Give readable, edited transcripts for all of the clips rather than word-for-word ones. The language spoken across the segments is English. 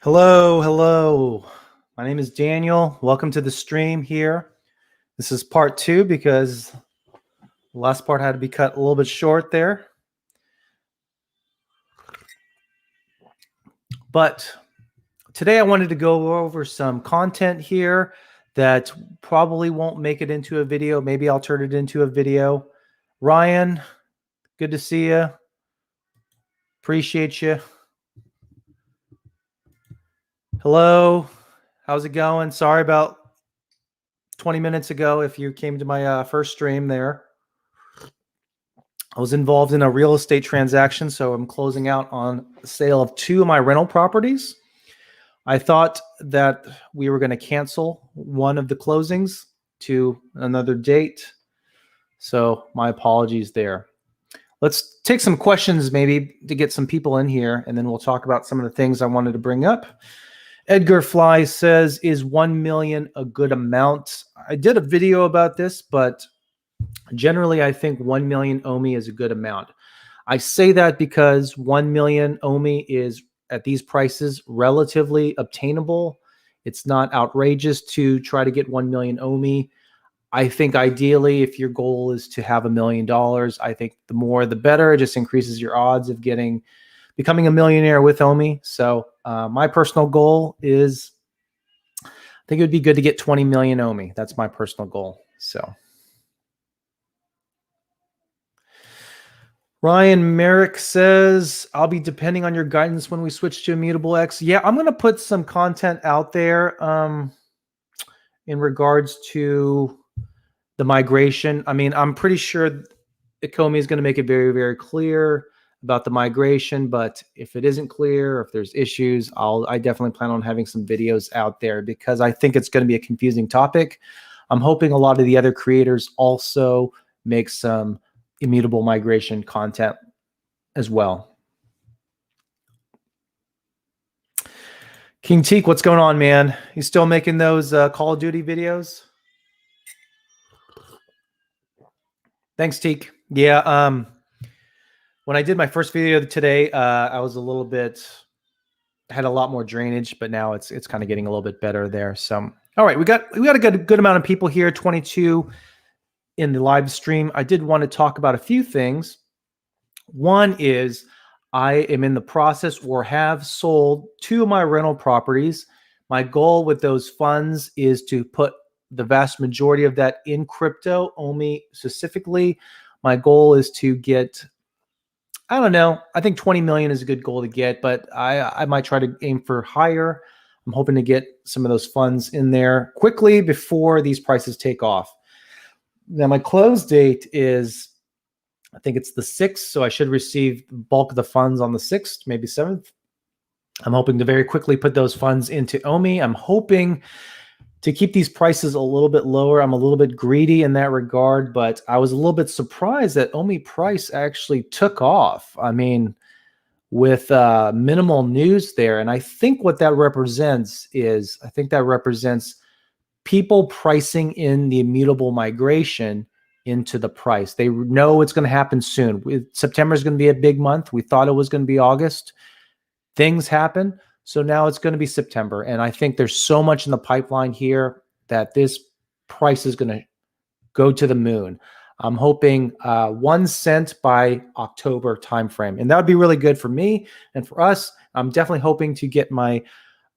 Hello, hello. My name is Daniel. Welcome to the stream here. This is part 2 because the last part had to be cut a little bit short there. But today I wanted to go over some content here that probably won't make it into a video. Maybe I'll turn it into a video. Ryan, good to see you. Appreciate you. Hello, how's it going? Sorry about 20 minutes ago if you came to my first stream there. I was involved in a real estate transaction, so I'm closing out on the sale of 2 of my rental properties. I thought that we were going to cancel one of the closings to another date, so my apologies there. Let's take some questions maybe to get some people in here, and then we'll talk about some of the things I wanted to bring up. Edgar Fly says, is 1 million a good amount? I did a video about this, but generally I think 1 million OMI is a good amount. I say that because 1 million OMI is at these prices relatively obtainable. It's not outrageous to try to get 1 million OMI. I think ideally, if your goal is to have $1 million, I think the more the better. It just increases your odds of becoming a millionaire with OMI. So my personal goal is, I think it would be good to get 20 million OMI. That's my personal goal. So Ryan Merrick says, I'll be depending on your guidance when we switch to Immutable X. Yeah, I'm going to put some content out there in regards to the migration. I mean, I'm pretty sure Ecomi is going to make it very, very clear about the migration, but if it isn't clear, or if there's issues, I definitely plan on having some videos out there because I think it's going to be a confusing topic. I'm hoping a lot of the other creators also make some immutable migration content as well. King Teak, what's going on, man? You still making those Call of Duty videos? Thanks, Teak. Yeah, when I did my first video today, I was had a lot more drainage, but now it's kind of getting a little bit better there. So, all right, we got a good amount of people here, 22 in the live stream. I did want to talk about a few things. One is I am in the process or have sold 2 of my rental properties. My goal with those funds is to put the vast majority of that in crypto, OMI specifically. My goal is to get, I don't know, I think 20 million is a good goal to get, but I might try to aim for higher. I'm hoping to get some of those funds in there quickly before these prices take off. Now, my close date is, I think it's the 6th, so I should receive the bulk of the funds on the 6th, maybe 7th. I'm hoping to very quickly put those funds into OMI. I'm hoping to keep these prices a little bit lower. I'm a little bit greedy in that regard, but I was a little bit surprised that OMI price actually took off. I mean, with minimal news there. And I think what that represents is, I think that represents people pricing in the immutable migration into the price. They know it's going to happen soon. September is going to be a big month. We thought it was going to be August. Things happen. So now it's going to be September. And I think there's so much in the pipeline here that this price is going to go to the moon. I'm hoping 1 cent by October timeframe. And that would be really good for me and for us. I'm definitely hoping to get my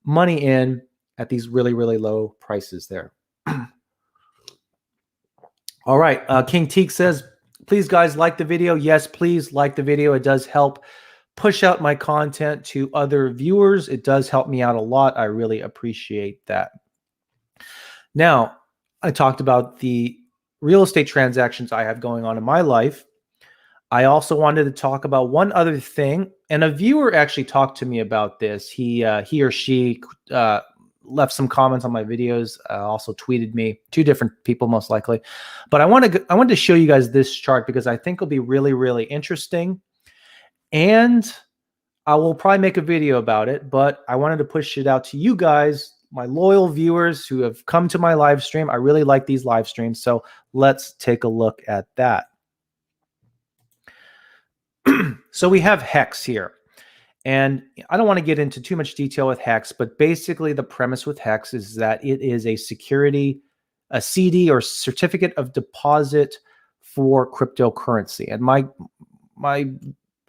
money in at these really, really low prices there. All right. King Teak says, please, guys, like the video. Yes, please like the video. It does help push out my content to other viewers. It does help me out a lot. I really appreciate that. Now, I talked about the real estate transactions I have going on in my life. I also wanted to talk about one other thing, and a viewer actually talked to me about this. He or she left some comments on my videos, also tweeted me, 2 different people most likely. But I wanted to show you guys this chart because I think it'll be really, really interesting. And I will probably make a video about it, but I wanted to push it out to you guys my loyal viewers who have come to my live stream. I really like these live streams. So let's take a look at that. So we have Hex here. And I don't want to get into too much detail with Hex, but basically the premise with Hex is that it is a security, a CD or certificate of deposit for cryptocurrency. And my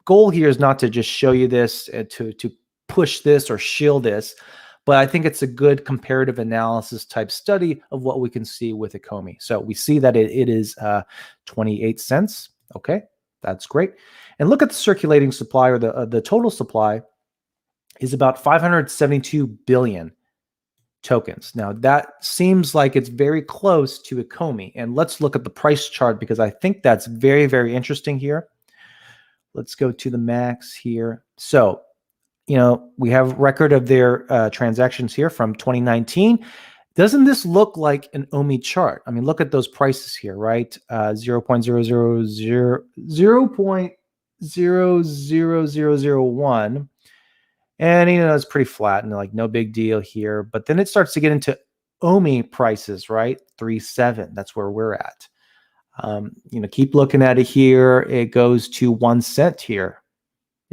goal here is not to just show you this to push this or shield this, but I think it's a good comparative analysis type study of what we can see with OMI. So we see that it is 28 cents. Okay, that's great. And look at the circulating supply, or the total supply is about 572 billion tokens. Now that seems like it's very close to OMI. And let's look at the price chart because I think that's very, very interesting here. Let's go to the max here. So, you know, we have record of their transactions here from 2019. Doesn't this look like an OMI chart? I mean, look at those prices here, right? 0.00001. And, you know, it's pretty flat and like no big deal here. But then it starts to get into OMI prices, right? 3.7. That's where we're at. You know, keep looking at it here. It goes to 1 cent here.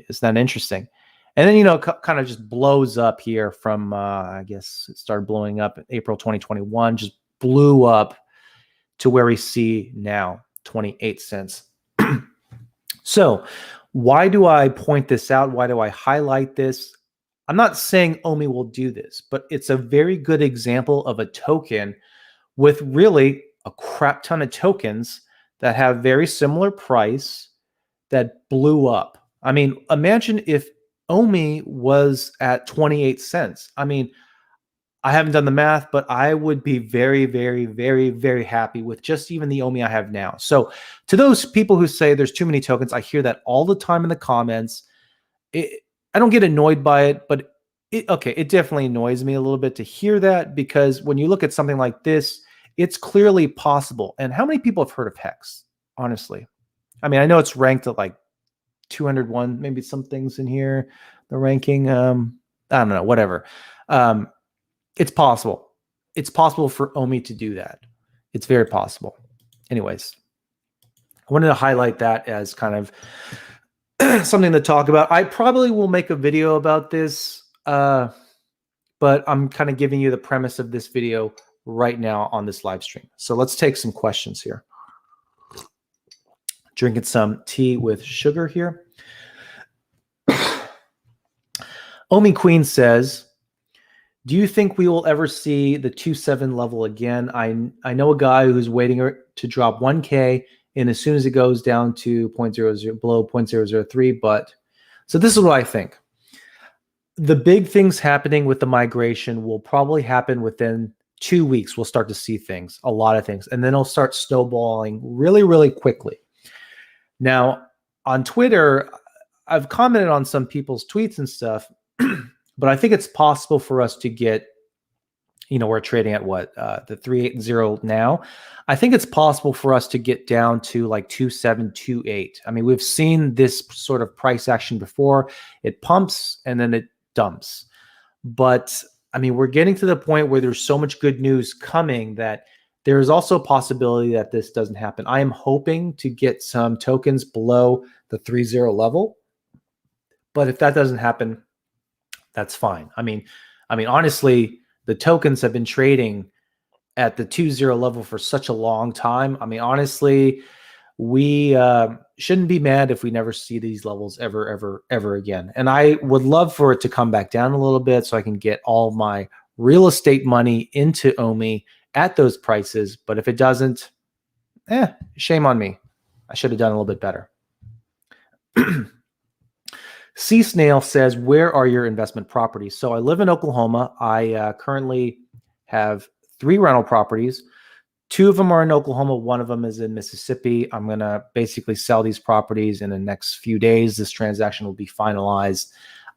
Isn't that interesting? And then, you know, kind of just blows up here from, I guess it started blowing up in April 2021, just blew up to where we see now, 28 cents. So why do I point this out? Why do I highlight this? I'm not saying OMI will do this, but it's a very good example of a token with really a crap ton of tokens that have very similar price that blew up. I mean, imagine if OMI was at 28 cents. I mean, I haven't done the math, but I would be very, very, very, very happy with just even the OMI I have now. So to those people who say there's too many tokens, I hear that all the time in the comments. I don't get annoyed by it, but it definitely annoys me a little bit to hear that, because when you look at something like this, it's clearly possible. And how many people have heard of Hex, honestly? I mean, I know it's ranked at like 201, maybe some things in here, the ranking, I don't know, whatever. It's possible. It's possible for OMI to do that. It's very possible. Anyways, I wanted to highlight that as kind of something to talk about. I probably will make a video about this, but I'm kind of giving you the premise of this video right now on this live stream. So let's take some questions here. Drinking some tea with sugar here. Omi Queen says, do you think we will ever see the 2.7 level again? I know a guy who's waiting to drop 1K, and as soon as it goes down to below 0.003, but so this is what I think. The big things happening with the migration will probably happen within 2 weeks. We'll start to see things, a lot of things, and then it'll start snowballing really, really quickly. Now, on Twitter, I've commented on some people's tweets and stuff, but I think it's possible for us to get, you know, we're trading at what, the 380 now. I think it's possible for us to get down to like 2.7, 2.8. I mean, we've seen this sort of price action before. It pumps and then it dumps. But I mean, we're getting to the point where there's so much good news coming that there is also a possibility that this doesn't happen. I am hoping to get some tokens below the 3.0 level. But if that doesn't happen, that's fine. I mean, honestly, the tokens have been trading at the 2.0 level for such a long time. I mean, honestly, we shouldn't be mad if we never see these levels ever again. And I would love for it to come back down a little bit so I can get all my real estate money into OMI at those prices. But if it doesn't, shame on me. I should have done a little bit better. Sea Snail says, where are your investment properties? So I live in Oklahoma. I currently have 3 rental properties. 2 of them are in Oklahoma. 1 of them is in Mississippi. I'm going to basically sell these properties in the next few days. This transaction will be finalized.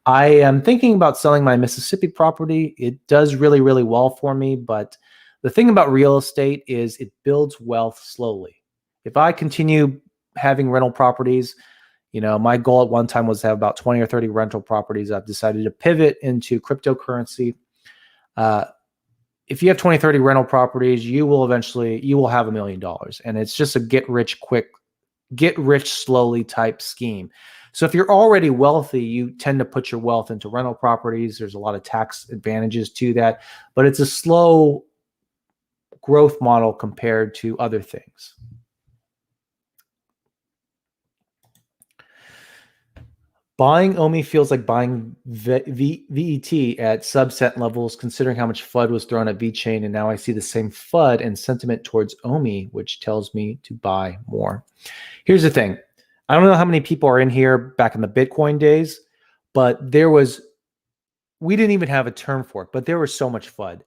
I am thinking about selling my Mississippi property. It does really, really well for me. But the thing about real estate is it builds wealth slowly. If I continue having rental properties, you know, my goal at one time was to have about 20 or 30 rental properties. I've decided to pivot into cryptocurrency. if you have 20, 30 rental properties, you will have $1 million. And it's just a get rich slowly type scheme. So if you're already wealthy, you tend to put your wealth into rental properties. There's a lot of tax advantages to that, but it's a slow growth model compared to other things. Buying OMI feels like buying VET at subset levels, considering how much FUD was thrown at VeChain, and now I see the same FUD and sentiment towards OMI, which tells me to buy more. Here's the thing. I don't know how many people are in here back in the Bitcoin days, but we didn't even have a term for it, but there was so much FUD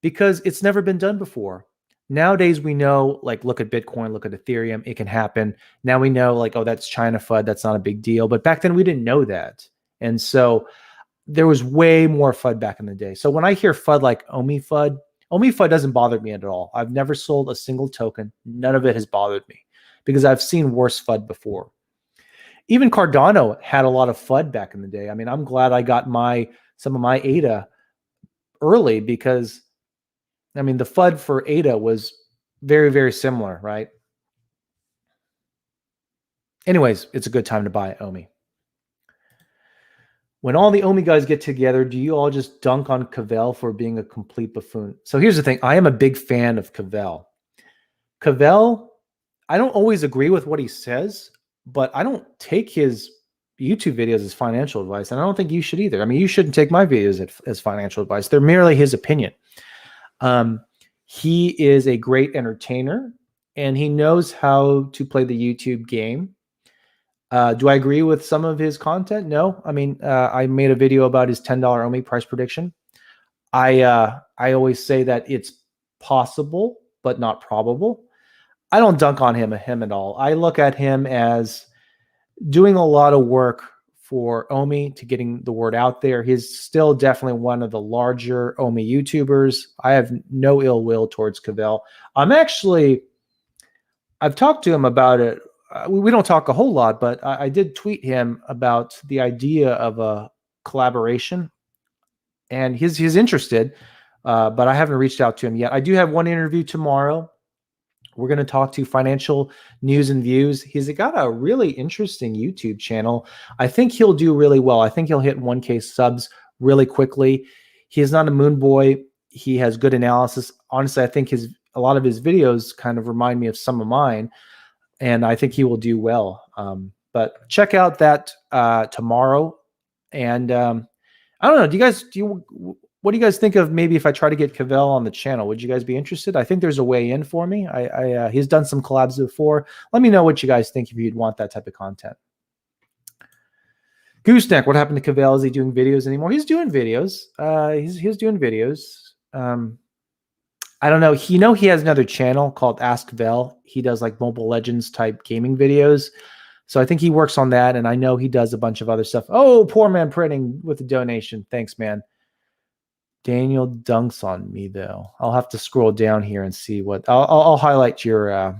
because it's never been done before. Nowadays, we know, like, look at Bitcoin, look at Ethereum, it can happen. Now we know, like, oh, that's China FUD, that's not a big deal. But back then, we didn't know that. And so there was way more FUD back in the day. So when I hear FUD like OMI FUD doesn't bother me at all. I've never sold a single token. None of it has bothered me because I've seen worse FUD before. Even Cardano had a lot of FUD back in the day. I mean, I'm glad I got some of my ADA early because, I mean, the FUD for ADA was very, very similar, right? Anyways, it's a good time to buy OMI. When all the OMI guys get together, do you all just dunk on Cavell for being a complete buffoon? So here's the thing. I am a big fan of Cavell. Cavell, I don't always agree with what he says, but I don't take his YouTube videos as financial advice, and I don't think you should either. I mean, you shouldn't take my videos as financial advice. They're merely his opinion. He is a great entertainer, and he knows how to play the YouTube game. Do I agree with some of his content? No. I mean, I made a video about his $10 OMI price prediction. I always say that it's possible, but not probable. I don't dunk on him at all. I look at him as doing a lot of work for OMI to getting the word out there. He's still definitely one of the larger OMI YouTubers. I have no ill will towards Cavell. I've talked to him about it. We don't talk a whole lot, but I did tweet him about the idea of a collaboration, and he's interested, but I haven't reached out to him yet. I do have one interview tomorrow. We're going to talk to Financial News and Views. He's got a really interesting YouTube channel. I think he'll do really well. I think he'll hit 1K subs really quickly. He is not a moon boy. He has good analysis. Honestly, I think a lot of his videos kind of remind me of some of mine, and I think he will do well. But check out that tomorrow. And I don't know. What do you guys think of maybe if I try to get Cavell on the channel? Would you guys be interested? I think there's a way in for me. He's done some collabs before. Let me know what you guys think if you'd want that type of content. Gooseneck, what happened to Cavell? Is he doing videos anymore? He's doing videos. He's doing videos. I don't know. He has another channel called Ask Vel. He does like Mobile Legends type gaming videos. So I think he works on that. And I know he does a bunch of other stuff. Oh, Poor Man Printing with a donation. Thanks, man. Daniel dunks on me though. I'll have to scroll down here and see what I'll highlight your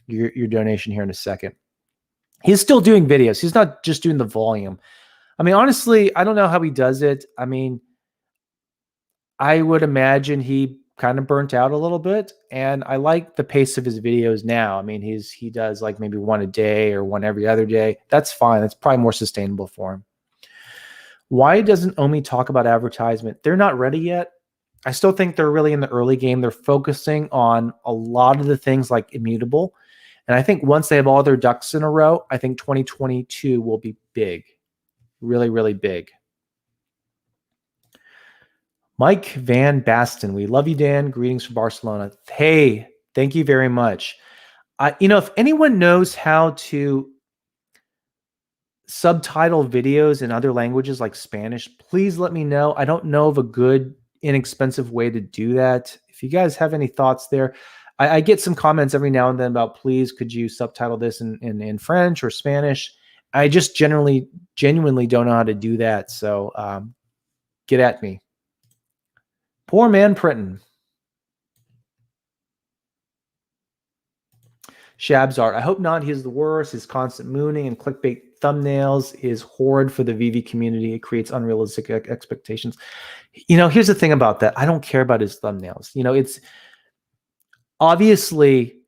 donation here in a second. He's still doing videos. He's not just doing the volume. I mean, honestly, I don't know how he does it. I mean, I would imagine he kind of burnt out a little bit, and I like the pace of his videos now. I mean, he does like maybe one a day or one every other day. That's fine. That's probably more sustainable for him. Why doesn't OMI talk about advertisement? They're not ready yet. I still think they're really in the early game. They're focusing on a lot of the things like Immutable. And I think once they have all their ducks in a row, I think 2022 will be big. Really, really big. Mike Van Basten. We love you, Dan. Greetings from Barcelona. Hey, thank you very much. If anyone knows how to subtitle videos in other languages like Spanish, please let me know. I don't know of a good, inexpensive way to do that. If you guys have any thoughts there, I get some comments every now and then about, please, could you subtitle this in French or Spanish? I just genuinely don't know how to do that. So get at me. Poor Man Printing. Shabs art. I hope not. He's the worst. His constant mooning and clickbait thumbnails is horrid for the VV community. It creates unrealistic expectations. You know, here's the thing about that. I don't care about his thumbnails. You know, it's obviously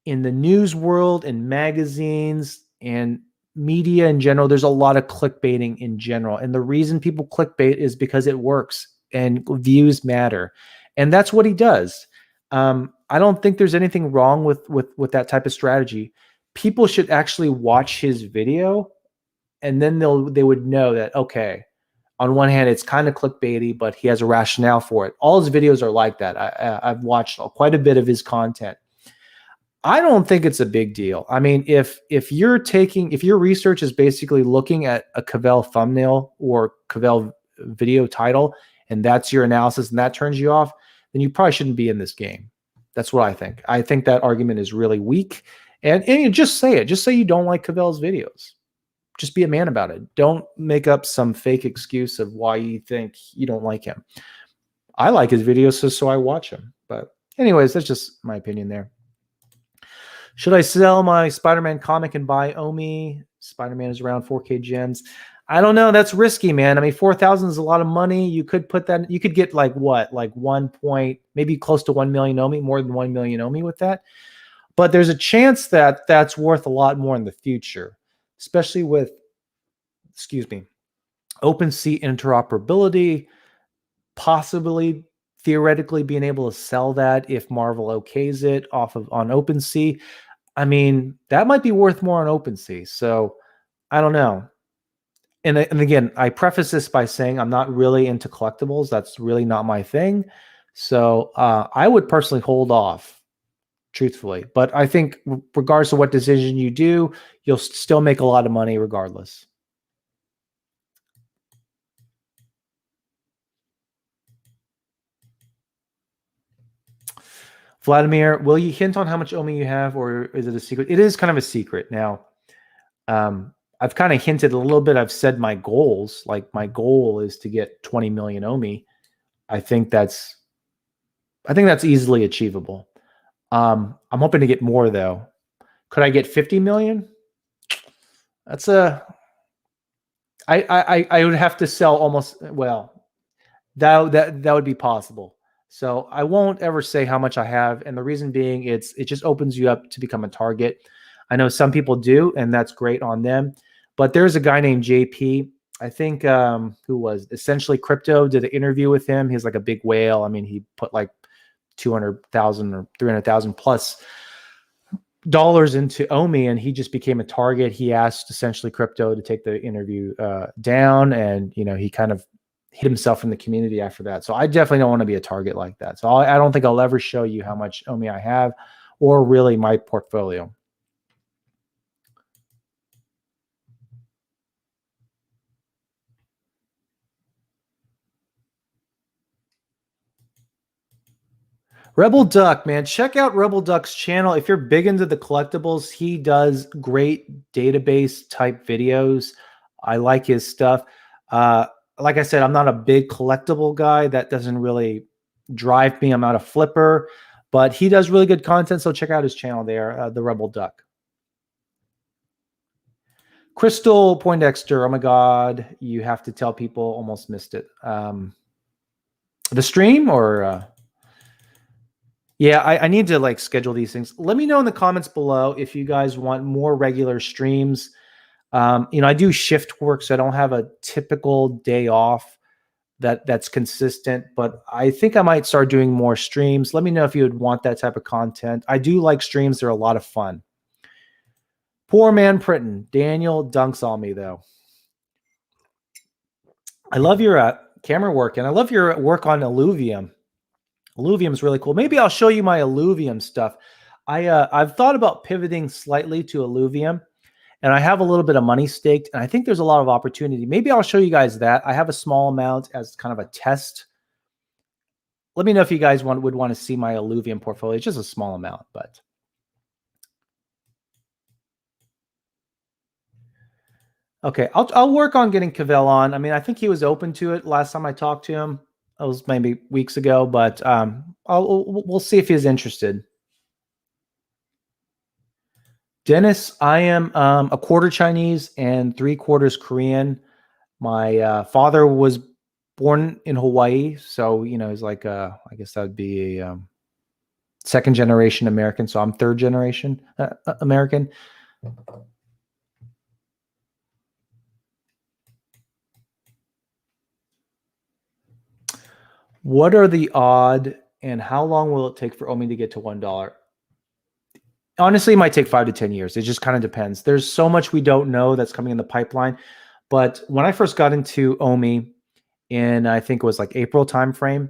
in the news world and magazines and media in general, there's a lot of clickbaiting in general. And the reason people clickbait is because it works and views matter. And that's what he does. I don't think there's anything wrong with that type of strategy. People should actually watch his video, and then they would know that, okay, on one hand, it's kind of clickbaity, but he has a rationale for it. All his videos are like that. I've watched quite a bit of his content. I don't think it's a big deal. I mean, if your research is basically looking at a Cavell thumbnail or Cavell video title, and that's your analysis and that turns you off, then you probably shouldn't be in this game. That's what I think. I think that argument is really weak. And you just say it. Just say you don't like Cavell's videos. Just be a man about it. Don't make up some fake excuse of why you think you don't like him. I like his videos, so I watch him. But anyways, that's just my opinion there. Should I sell my Spider-Man comic and buy OMI? Spider-Man is around 4K gems. I don't know. That's risky, man. I mean, 4,000 is a lot of money. You could put that, you could get like what? Like maybe close to 1 million OMI, more than 1 million OMI with that. But there's a chance that that's worth a lot more in the future, especially with, OpenSea interoperability, possibly theoretically being able to sell that if Marvel okays it on OpenSea. I mean, that might be worth more on OpenSea. So I don't know. And again, I preface this by saying I'm not really into collectibles. That's really not my thing. So I would personally hold off, truthfully. But I think regardless of what decision you do, you'll still make a lot of money regardless. Vladimir, will you hint on how much OMI you have, or is it a secret? It is kind of a secret. Now, I've kind of hinted a little bit. I've said my goals. Like my goal is to get 20 million OMI. I think that's easily achievable. I'm hoping to get more though. Could I get 50 million? That's I would have to sell almost, well, that would be possible. So I won't ever say how much I have. And the reason being it just opens you up to become a target. I know some people do, and that's great on them. But there's a guy named JP, I think, who was Essentially Crypto, did an interview with him. He's like a big whale. I mean, he put like 200,000 or 300,000 plus dollars into OMI, and he just became a target. He asked Essentially Crypto to take the interview down, and he kind of hit himself in the community after that. So I definitely don't want to be a target like that. So I don't think I'll ever show you how much OMI I have, or really my portfolio. Rebel Duck, man, check out Rebel Duck's channel. If you're big into the collectibles, he does great database type videos. I like his stuff. Like I said, I'm not a big collectible guy. That doesn't really drive me. I'm not a flipper, but he does really good content. So check out his channel there, the Rebel Duck. Crystal Poindexter, oh my God, you have to tell people, almost missed it. The stream or... Yeah, I need to like schedule these things. Let me know in the comments below if you guys want more regular streams. I do shift work, so I don't have a typical day off that's consistent, but I think I might start doing more streams. Let me know if you would want that type of content. I do like streams. They're a lot of fun. Poor man Pritton. Daniel dunks on me, though. I love your camera work, and I love your work on Alluvium. Alluvium is really cool. Maybe I'll show you my Alluvium stuff. I've thought about pivoting slightly to Alluvium, and I have a little bit of money staked, and I think there's a lot of opportunity. Maybe I'll show you guys that. I have a small amount as kind of a test. Let me know if you guys would want to see my Alluvium portfolio. It's just a small amount, but... Okay, I'll work on getting Cavell on. I mean, I think he was open to it last time I talked to him. That was maybe weeks ago, but we'll see if he's interested. Dennis, I am a quarter Chinese and 3/4 Korean. My father was born in Hawaii, so he's like I guess that would be a second generation American. So I'm third generation American. What are the odd and how long will it take for OMI to get to $1? Honestly, it might take 5 to 10 years. It just kind of depends. There's so much we don't know that's coming in the pipeline. But when I first got into OMI in, I think it was like April timeframe,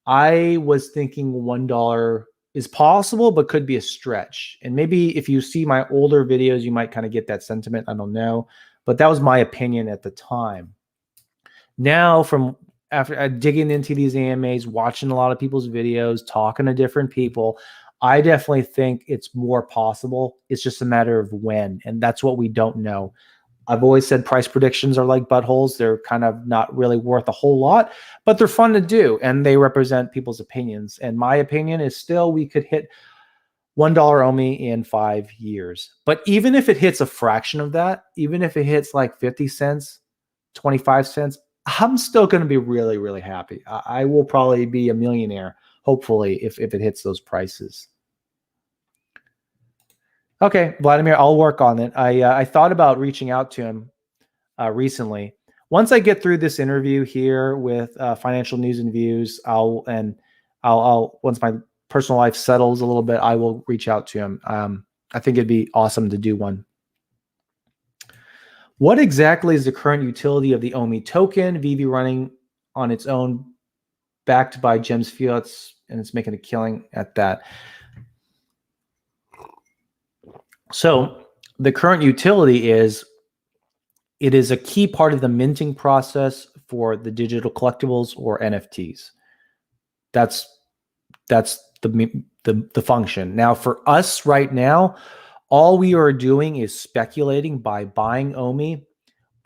I was thinking $1 is possible, but could be a stretch. And maybe if you see my older videos, you might kind of get that sentiment. I don't know. But that was my opinion at the time. Now, from after digging into these AMAs, watching a lot of people's videos, talking to different people, I definitely think it's more possible. It's just a matter of when, and that's what we don't know. I've always said price predictions are like buttholes. They're kind of not really worth a whole lot, but they're fun to do, and they represent people's opinions. And my opinion is still we could hit $1 OMI in 5 years. But even if it hits a fraction of that, even if it hits like 50 cents, 25 cents, I'm still going to be really, really happy. I will probably be a millionaire, hopefully, if it hits those prices. Okay, Vladimir, I'll work on it. I thought about reaching out to him recently. Once I get through this interview here with Financial News and Views, I'll once my personal life settles a little bit, I will reach out to him. I think it'd be awesome to do one. What exactly is the current utility of the OMI token? VV running on its own, backed by Gems Fiats, and it's making a killing at that. So the current utility is it is a key part of the minting process for the digital collectibles or NFTs. That's the function. Now for us right now, all we are doing is speculating by buying OMI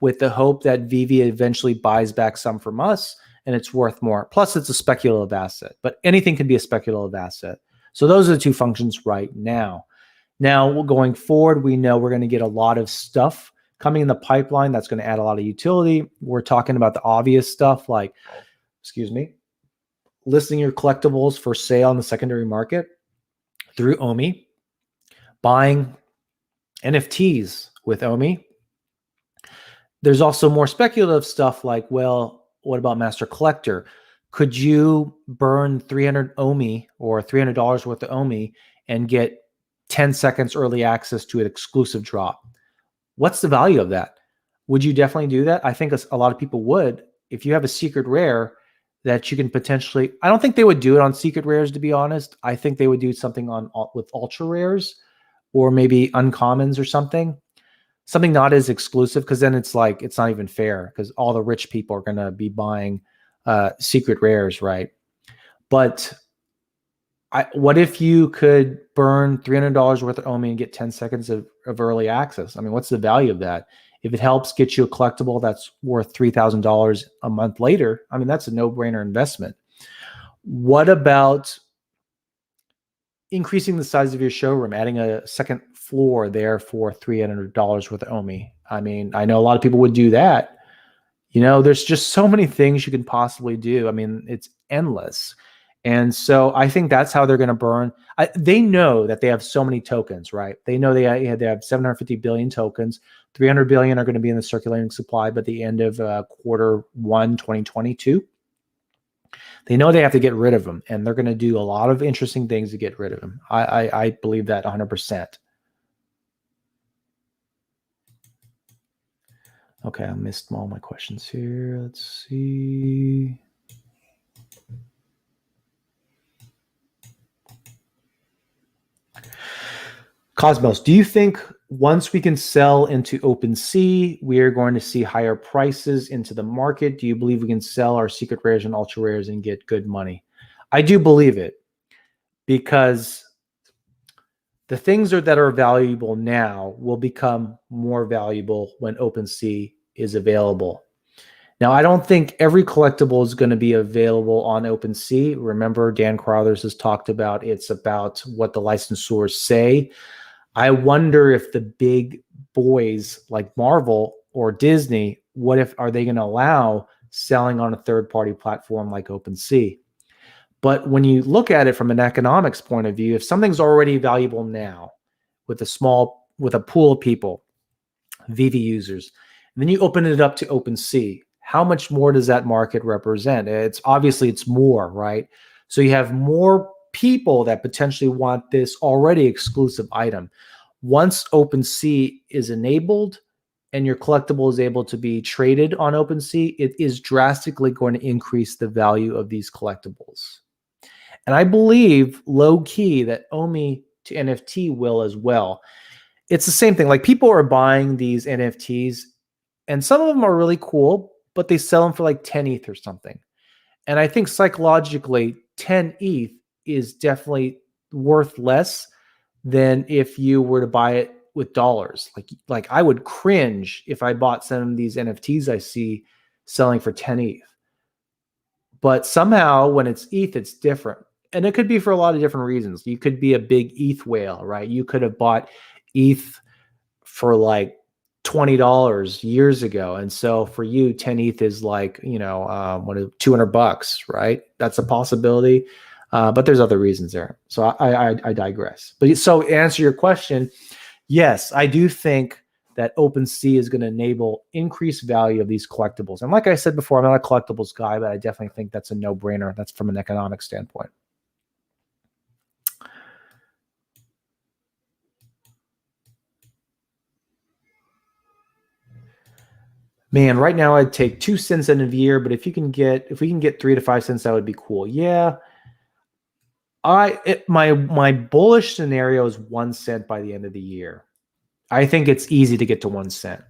with the hope that VV eventually buys back some from us and it's worth more. Plus it's a speculative asset, but anything can be a speculative asset. So those are the two functions right now. Now, going forward, we know we're going to get a lot of stuff coming in the pipeline that's going to add a lot of utility. We're talking about the obvious stuff like, listing your collectibles for sale on the secondary market through OMI, buying NFTs with OMI. There's also more speculative stuff like, well, what about Master Collector? Could you burn 300 OMI or $300 worth of OMI and get 10 seconds early access to an exclusive drop? What's the value of that? Would you definitely do that? I think a lot of people would. If you have a secret rare that you can potentially, I don't think they would do it on secret rares, to be honest. I think they would do something with ultra rares or maybe uncommons or something not as exclusive, because then it's like, it's not even fair because all the rich people are going to be buying secret rares, right? But what if you could burn $300 worth of OMI and get 10 seconds of early access? I mean, what's the value of that? If it helps get you a collectible that's worth $3,000 a month later, I mean, that's a no-brainer investment. What about increasing the size of your showroom, adding a second floor there for $300 worth of OMI? I mean, I know a lot of people would do that. There's just so many things you can possibly do. I mean, it's endless. And so I think that's how they're going to burn. They know that they have so many tokens, right? They know they have 750 billion tokens. 300 billion are going to be in the circulating supply by the end of Q1 2022. They know they have to get rid of them, and they're going to do a lot of interesting things to get rid of them. I believe that 100%. Okay, I missed all my questions here. Let's see. Cosmos, do you think once we can sell into OpenSea, we are going to see higher prices into the market? Do you believe we can sell our secret rares and ultra rares and get good money? I do believe it, because the things that are valuable now will become more valuable when OpenSea is available. Now, I don't think every collectible is going to be available on OpenSea. Remember, Dan Carruthers has talked about it's about what the licensors say. I wonder if the big boys like Marvel or Disney, what if are they going to allow selling on a third-party platform like OpenSea? But when you look at it from an economics point of view, if something's already valuable now with a pool of people, VV users, and then you open it up to OpenSea, how much more does that market represent? It's obviously it's more, right? So you have more people that potentially want this already exclusive item. Once OpenSea is enabled and your collectible is able to be traded on OpenSea, it is drastically going to increase the value of these collectibles. And I believe low key that OMI to NFT will as well. It's the same thing. Like people are buying these NFTs and some of them are really cool, but they sell them for like 10 ETH or something. And I think psychologically 10 ETH is definitely worth less than if you were to buy it with dollars. Like I would cringe if I bought some of these NFTs I see selling for 10 ETH. But somehow when it's ETH, it's different. And it could be for a lot of different reasons. You could be a big ETH whale, right? You could have bought ETH for like $20 years ago. And so for you, 10 ETH is like, what is $200, right? That's a possibility. But there's other reasons there. So I digress. But so to answer your question, yes, I do think that OpenSea is going to enable increased value of these collectibles. And like I said before, I'm not a collectibles guy, but I definitely think that's a no-brainer. That's from an economic standpoint. Man, right now I'd take 2 cents in a year, but if we can get 3 to 5 cents, that would be cool. Yeah. My bullish scenario is 1 cent by the end of the year. I think it's easy to get to 1 cent.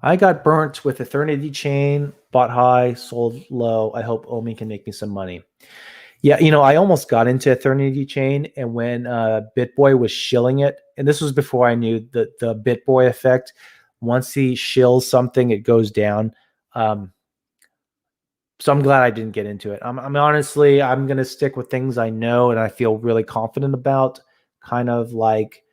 I got burnt with Eternity Chain, bought high, sold low. I hope OMI can make me some money. Yeah, I almost got into Eternity Chain, and when BitBoy was shilling it, and this was before I knew the BitBoy effect. Once he shills something, it goes down. So I'm glad I didn't get into it. I'm honestly, I'm gonna stick with things I know and I feel really confident about, kind of like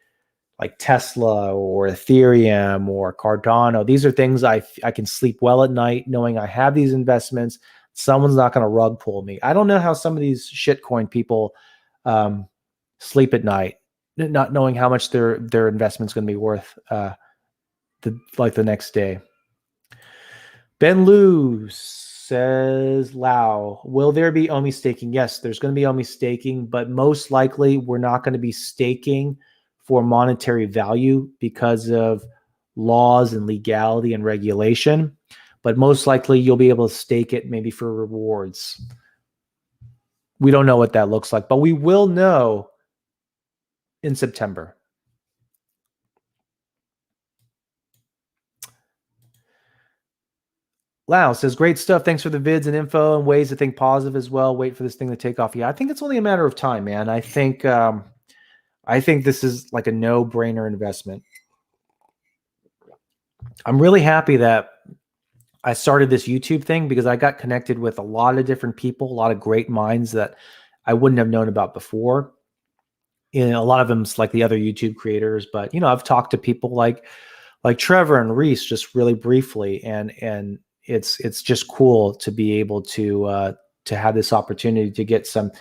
Tesla or Ethereum or Cardano. These are things I can sleep well at night knowing I have these investments. Someone's not going to rug pull me. I don't know how some of these shitcoin people sleep at night, not knowing how much their investment's going to be worth the next day. Ben Lou says, Lau, will there be OMI staking? Yes, there's going to be OMI staking, but most likely we're not going to be staking for monetary value because of laws and legality and regulation. But most likely you'll be able to stake it maybe for rewards. We don't know what that looks like, but we will know in September. Lau says, great stuff. Thanks for the vids and info and ways to think positive as well. Wait for this thing to take off. Yeah, I think it's only a matter of time, man. I think this is like a no-brainer investment. I'm really happy that I started this YouTube thing because I got connected with a lot of different people, a lot of great minds that I wouldn't have known about before. A lot of them's like the other YouTube creators, but I've talked to people like Trevor and Reese just really briefly, and it's just cool to be able to have this opportunity to get some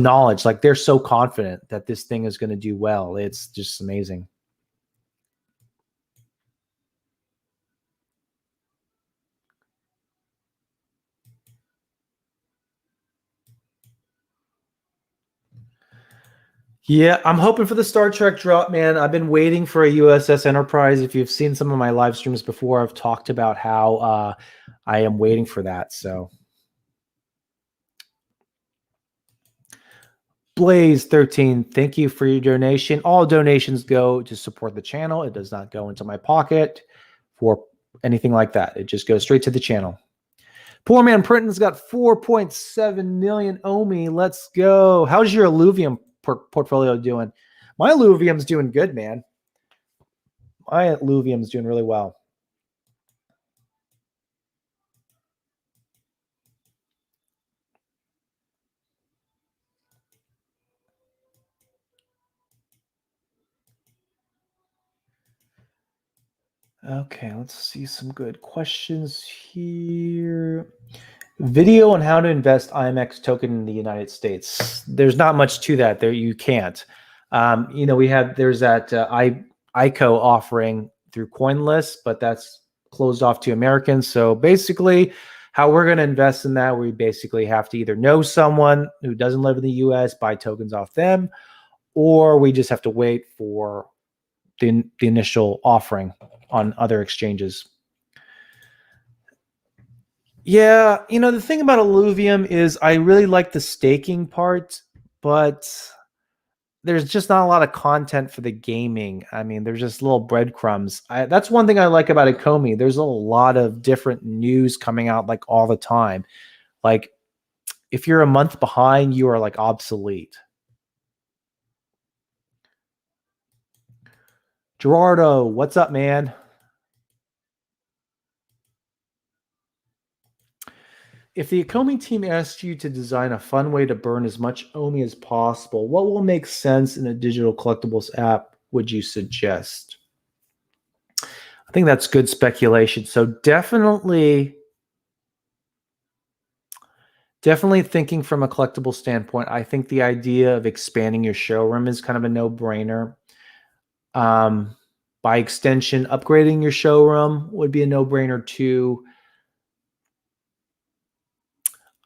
knowledge. Like they're so confident that this thing is going to do well. It's just amazing. Yeah, I'm hoping for the Star Trek drop, man. I've been waiting for a USS Enterprise. If you've seen some of my live streams before, I've talked about how I am waiting for that. So Blaze13, thank you for your donation. All donations go to support the channel. It does not go into my pocket for anything like that. It just goes straight to the channel. Poor Man Printon's got 4.7 million OMI. Let's go. How's your Alluvium portfolio doing? My Alluvium's doing good, man. My Alluvium's doing really well. Okay, let's see some good questions here. Video on how to invest IMX token in the United States. There's not much to that. There you can't. There's that ICO offering through CoinList, but that's closed off to Americans. So basically, how we're going to invest in that, we basically have to either know someone who doesn't live in the US, buy tokens off them, or we just have to wait for the initial offering on other exchanges. Yeah, the thing about Alluvium is I really like the staking part, but there's just not a lot of content for the gaming. I mean, there's just little breadcrumbs. That's one thing I like about Ecomi. There's a lot of different news coming out like all the time. Like if you're a month behind, you are like obsolete. Gerardo, what's up, man? If the Ecomi team asks you to design a fun way to burn as much OMI as possible, what will make sense in a digital collectibles app would you suggest? I think that's good speculation. So definitely thinking from a collectible standpoint, I think the idea of expanding your showroom is kind of a no-brainer. By extension, upgrading your showroom would be a no-brainer too.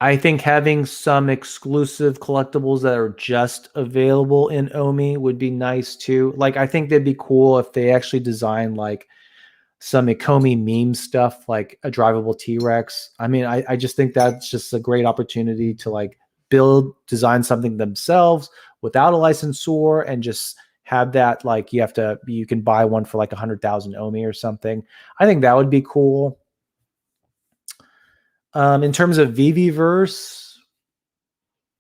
I think having some exclusive collectibles that are just available in OMI would be nice too. Like, I think that'd be cool if they actually design like some Ecomi meme stuff, like a drivable T-Rex. I mean, I just think that's just a great opportunity to like design something themselves without a licensor and just have that like you can buy one for like 100,000 OMI or something. I think that would be cool. In terms of VVverse,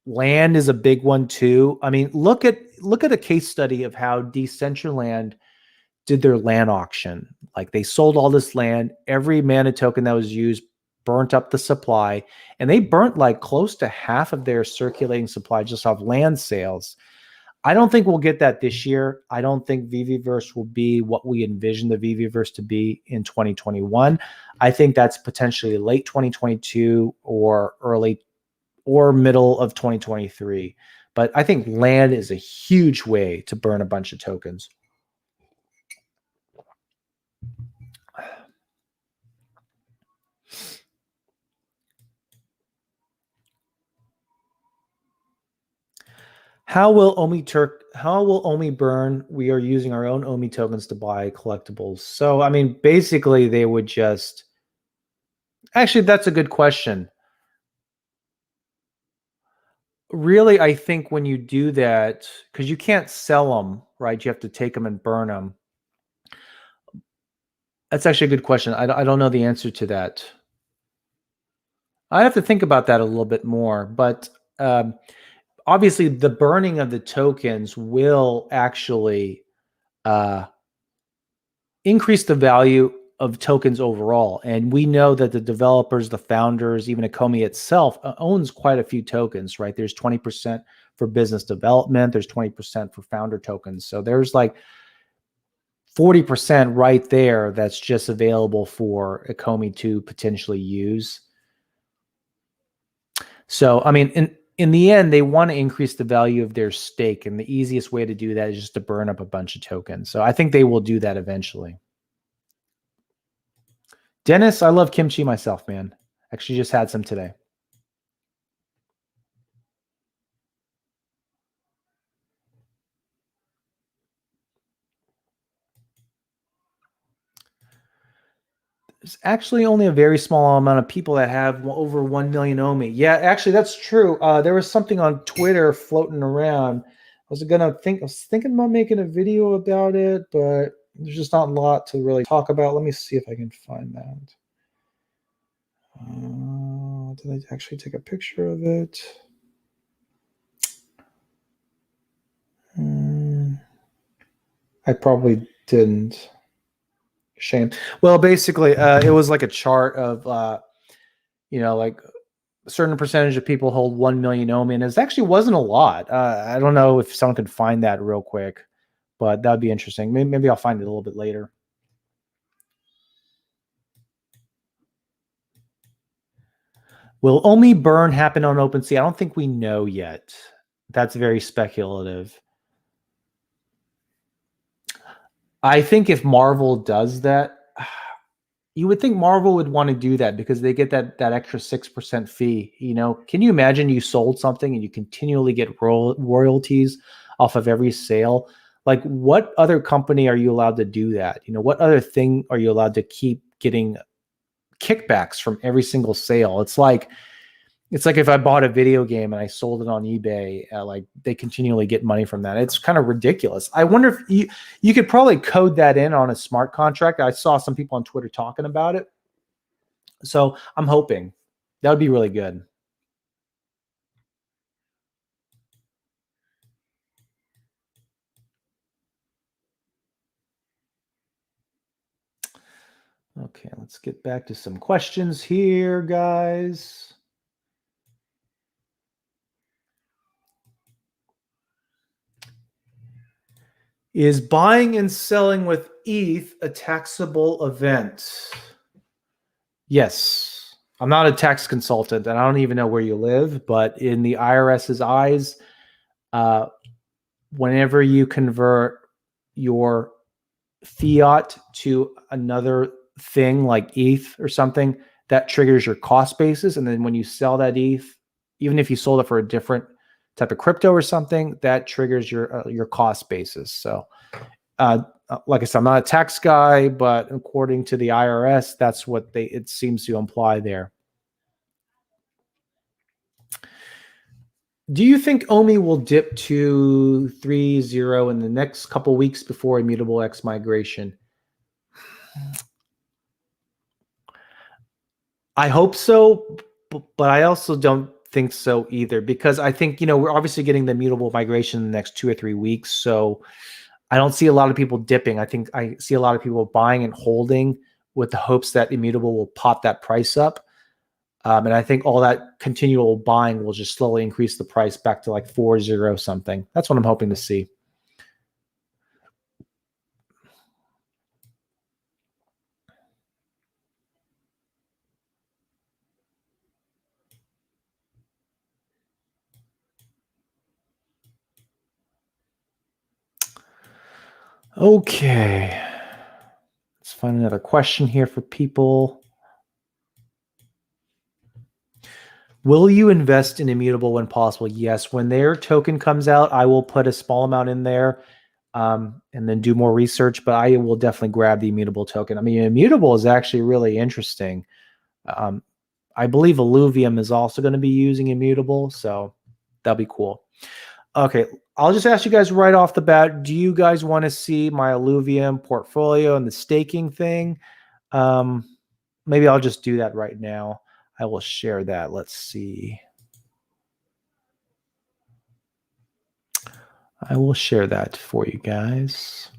land is a big one too. I mean, look at a case study of how Decentraland did their land auction. Like they sold all this land, every mana token that was used burnt up the supply, and they burnt like close to half of their circulating supply just off land sales. I don't think we'll get that this year. I don't think VVverse will be what we envision the VVverse to be in 2021. I think that's potentially late 2022 or early or middle of 2023. But I think land is a huge way to burn a bunch of tokens. How will OMI burn? We are using our own OMI tokens to buy collectibles. So, I mean, basically they would just actually, that's a good question. Really, I think when you do that, because you can't sell them, right? You have to take them and burn them. That's actually a good question. I don't know the answer to that. I have to think about that a little bit more, but obviously the burning of the tokens will actually increase the value of tokens overall. And we know that the developers, the founders, even Ecomi itself owns quite a few tokens, right? There's 20% for business development. There's 20% for founder tokens. So there's like 40% right there that's just available for Ecomi to potentially use. So, I mean, in the end, they want to increase the value of their stake. And the easiest way to do that is just to burn up a bunch of tokens. So I think they will do that eventually. Dennis, I love kimchi myself, man. Actually just had some today. There's actually only a very small amount of people that have over 1 million OMI. Yeah, actually, that's true. There was something on Twitter floating around. I was thinking about making a video about it, but there's just not a lot to really talk about. Let me see if I can find that. Did I actually take a picture of it? I probably didn't. Shame. Well, basically, it was like a chart of, like a certain percentage of people hold 1 million OMI, and it actually wasn't a lot. I don't know if someone could find that real quick, but that would be interesting. Maybe I'll find it a little bit later. Will OMI burn happen on OpenSea? I don't think we know yet. That's very speculative. I think if Marvel does that, you would think Marvel would want to do that because they get that extra 6% fee. You know, can you imagine you sold something and you continually get royalties off of every sale? Like, what other company are you allowed to do that? You know, what other thing are you allowed to keep getting kickbacks from every single sale? It's like if I bought a video game and I sold it on eBay, like they continually get money from that. It's kind of ridiculous. I wonder if you could probably code that in on a smart contract. I saw some people on Twitter talking about it. So I'm hoping that would be really good. Okay, let's get back to some questions here, guys. Is buying and selling with ETH a taxable event? Yes. I'm not a tax consultant and I don't even know where you live, but in the IRS's eyes, uh, whenever you convert your fiat to another thing like ETH or something, that triggers your cost basis. And then when you sell that ETH, even if you sold it for a different type of crypto or something, that triggers your cost basis. So, like I said, I'm not a tax guy, but according to the IRS, that's what it seems to imply there. Do you think OMI will dip to 3.0 in the next couple weeks before Immutable X migration? I hope so, but I also don't think so either because I think, you know, we're obviously getting the Immutable migration in the next 2 or 3 weeks. So I don't see a lot of people dipping. I think I see a lot of people buying and holding with the hopes that Immutable will pop that price up. And I think all that continual buying will just slowly increase the price back to like 4.0 something. That's what I'm hoping to see. Okay. Let's find another question here for people. Will you invest in Immutable when possible? Yes. When their token comes out, I will put a small amount in there and then do more research, but I will definitely grab the Immutable token. I mean, Immutable is actually really interesting. I believe Alluvium is also going to be using Immutable, so that'll be cool. Okay, I'll just ask you guys right off the bat, do you guys want to see my Alluvium portfolio and the staking thing? Maybe I'll just do that right now. I will share that. Let's see. I will share that for you guys.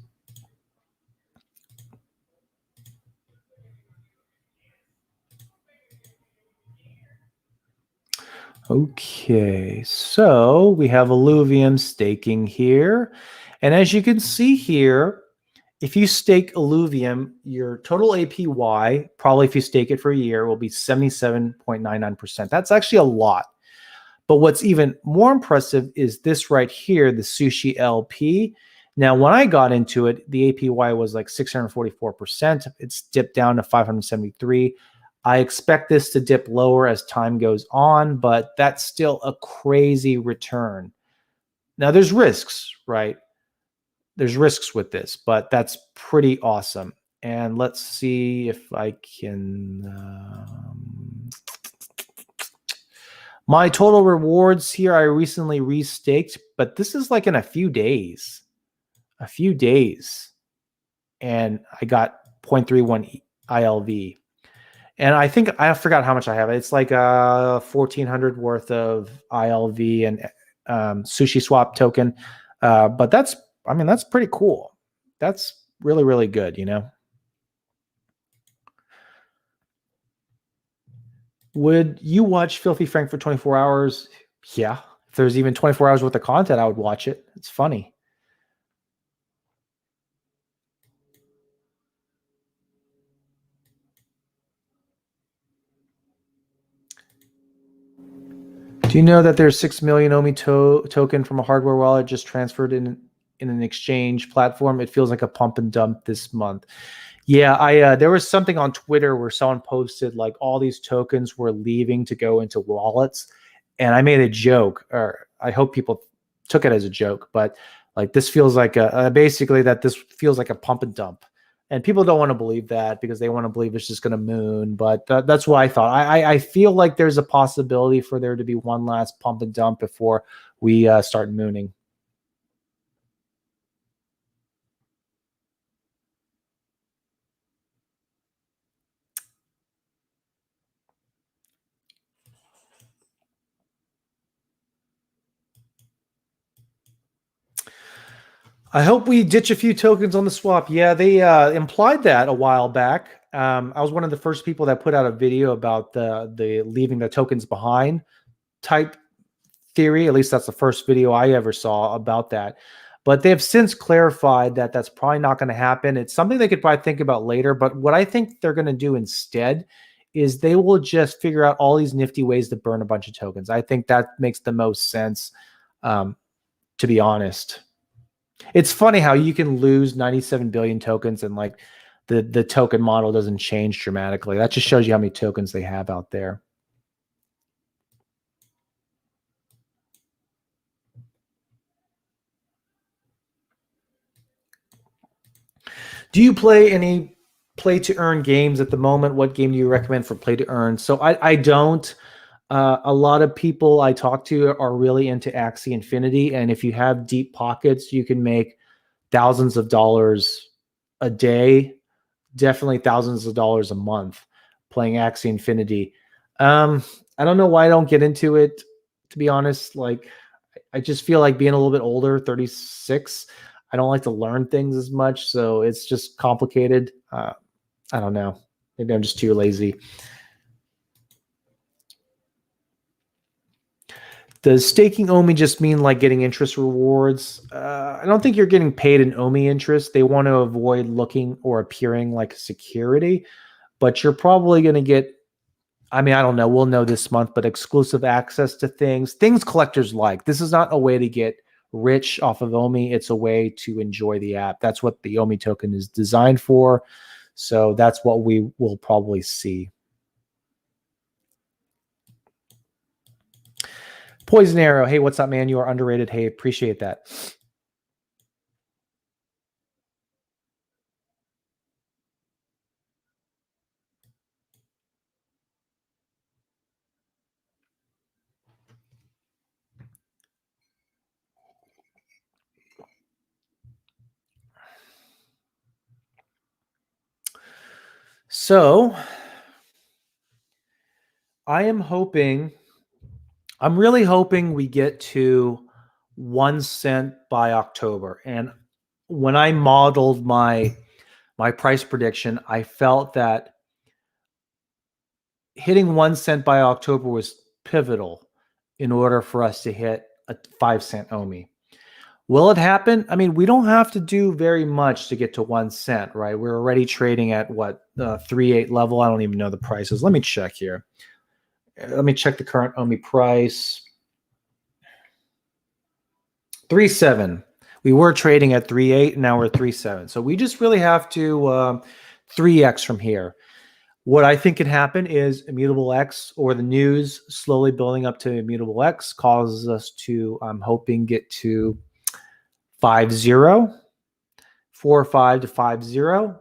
Okay, so we have Alluvium staking here. And as you can see here, if you stake Alluvium, your total APY, probably if you stake it for a year, will be 77.99%. That's actually a lot. But what's even more impressive is this right here, the Sushi LP. Now, when I got into it, the APY was like 644%. It's dipped down to 573. I expect this to dip lower as time goes on, but that's still a crazy return. Now, there's risks, right? There's risks with this, but that's pretty awesome. And let's see if I can. My total rewards here, I recently restaked, but this is like in a few days. A few days. And I got 0.31 ILV. And I think I forgot how much I have. It's like 1,400 worth of ILV and Sushi Swap token. But that's pretty cool. That's really, really good, you know? Would you watch Filthy Frank for 24 hours? Yeah. If there's even 24 hours worth of content, I would watch it. It's funny. Do you know that there's 6 million OMI token from a hardware wallet just transferred in an exchange platform? It feels like a pump and dump this month. Yeah, there was something on Twitter where someone posted like all these tokens were leaving to go into wallets, and I made a joke, or I hope people took it as a joke, but like this feels like basically that this feels like a pump and dump, and people don't want to believe that because they want to believe it's just going to moon. But that's what I thought. I feel like there's a possibility for there to be one last pump and dump before we start mooning. I hope we ditch a few tokens on the swap. Yeah, they implied that a while back. I was one of the first people that put out a video about the leaving the tokens behind type theory. At least that's the first video I ever saw about that. But they have since clarified that that's probably not going to happen. It's something they could probably think about later. But what I think they're going to do instead is they will just figure out all these nifty ways to burn a bunch of tokens. I think that makes the most sense, to be honest. It's funny how you can lose 97 billion tokens and like the token model doesn't change dramatically. That just shows you how many tokens they have out there. Do you play any play to earn games at the moment? What game do you recommend for play to earn? So I don't. A lot of people I talk to are really into Axie Infinity, and if you have deep pockets, you can make thousands of dollars a day, definitely thousands of dollars a month playing Axie Infinity. I don't know why I don't get into it, to be honest. Like, I just feel like being a little bit older, 36, I don't like to learn things as much. So it's just complicated. I don't know. Maybe I'm just too lazy. Does staking OMI just mean like getting interest rewards? I don't think you're getting paid an OMI interest. They want to avoid looking or appearing like security, but you're probably going to get, I mean, I don't know. We'll know this month, but exclusive access to things collectors like. This is not a way to get rich off of OMI. It's a way to enjoy the app. That's what the OMI token is designed for. So that's what we will probably see. Poison Arrow. Hey, what's up, man? You are underrated. Hey, appreciate that. So I'm really hoping we get to 1 cent by October. And when I modeled my price prediction, I felt that hitting 1 cent by October was pivotal in order for us to hit a 5 cent OMI. Will it happen? I mean, we don't have to do very much to get to 1 cent, right? We're already trading at what, 3.8 level. I don't even know the prices. Let me check here. Let me check the current OMI price. 3.7. We were trading at 3.8, and now we're 3.7. So we just really have to 3x from here. What I think can happen is Immutable X, or the news slowly building up to Immutable X, causes us to, I'm hoping, get to 5.0, 4.5 to 5.0,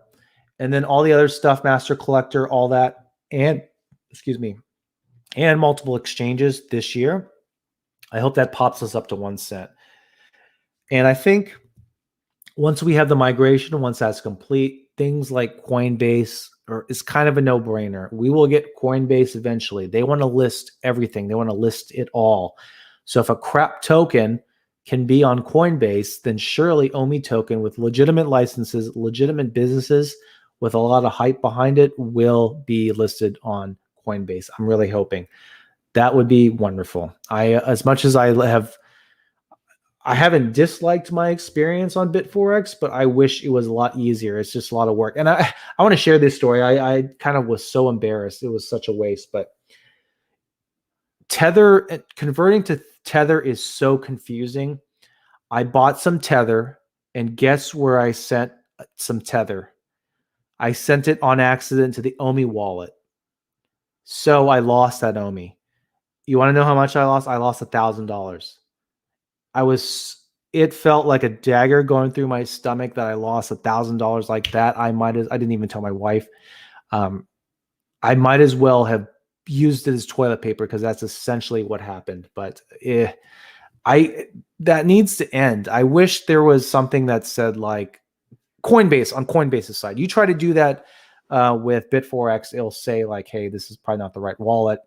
and then all the other stuff, Master Collector, all that, and and multiple exchanges this year. I hope that pops us up to 1 cent. And I think once we have the migration, once that's complete, things like Coinbase is kind of a no-brainer. We will get Coinbase eventually. They want to list everything. They want to list it all. So if a crap token can be on Coinbase, then surely OMI token with legitimate licenses, legitimate businesses with a lot of hype behind it will be listed on Coinbase. I'm really hoping that would be wonderful. As much as I haven't disliked my experience on Bit4X, but I wish it was a lot easier. It's just a lot of work. And I want to share this story. I kind of was so embarrassed. It was such a waste, but Tether, converting to Tether is so confusing. I bought some Tether, and guess where I sent some Tether? I sent it on accident to the OMI wallet. So I lost that OMI. You want to know how much I lost? I lost $1,000. It felt like a dagger going through my stomach that I lost $1,000 like that. I didn't even tell my wife. I might as well have used it as toilet paper because that's essentially what happened. But that needs to end. I wish there was something that said like Coinbase, on Coinbase's side. You try to do that with Bit4X, it'll say like, hey, this is probably not the right wallet.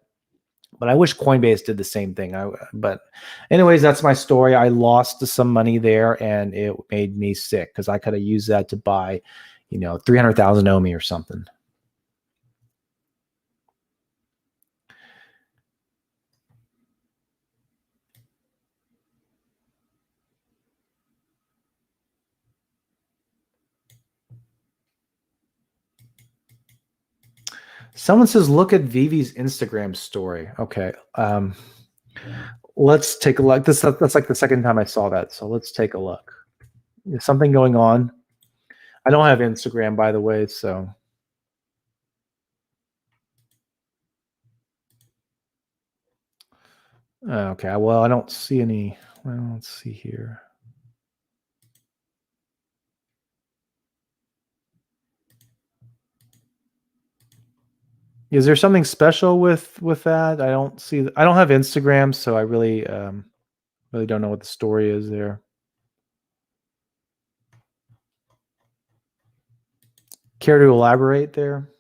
But I wish Coinbase did the same thing. But anyways, that's my story. I lost some money there, and it made me sick because I could have used that to buy, 300,000 OMI or something. Someone says, look at Vivi's Instagram story. Okay. Let's take a look. That's like the second time I saw that. So let's take a look. Is something going on? I don't have Instagram, by the way, so. Okay, well, I don't see any. Well, let's see here. Is there something special with that? I don't see. I don't have Instagram, so I really don't know what the story is there. Care to elaborate there?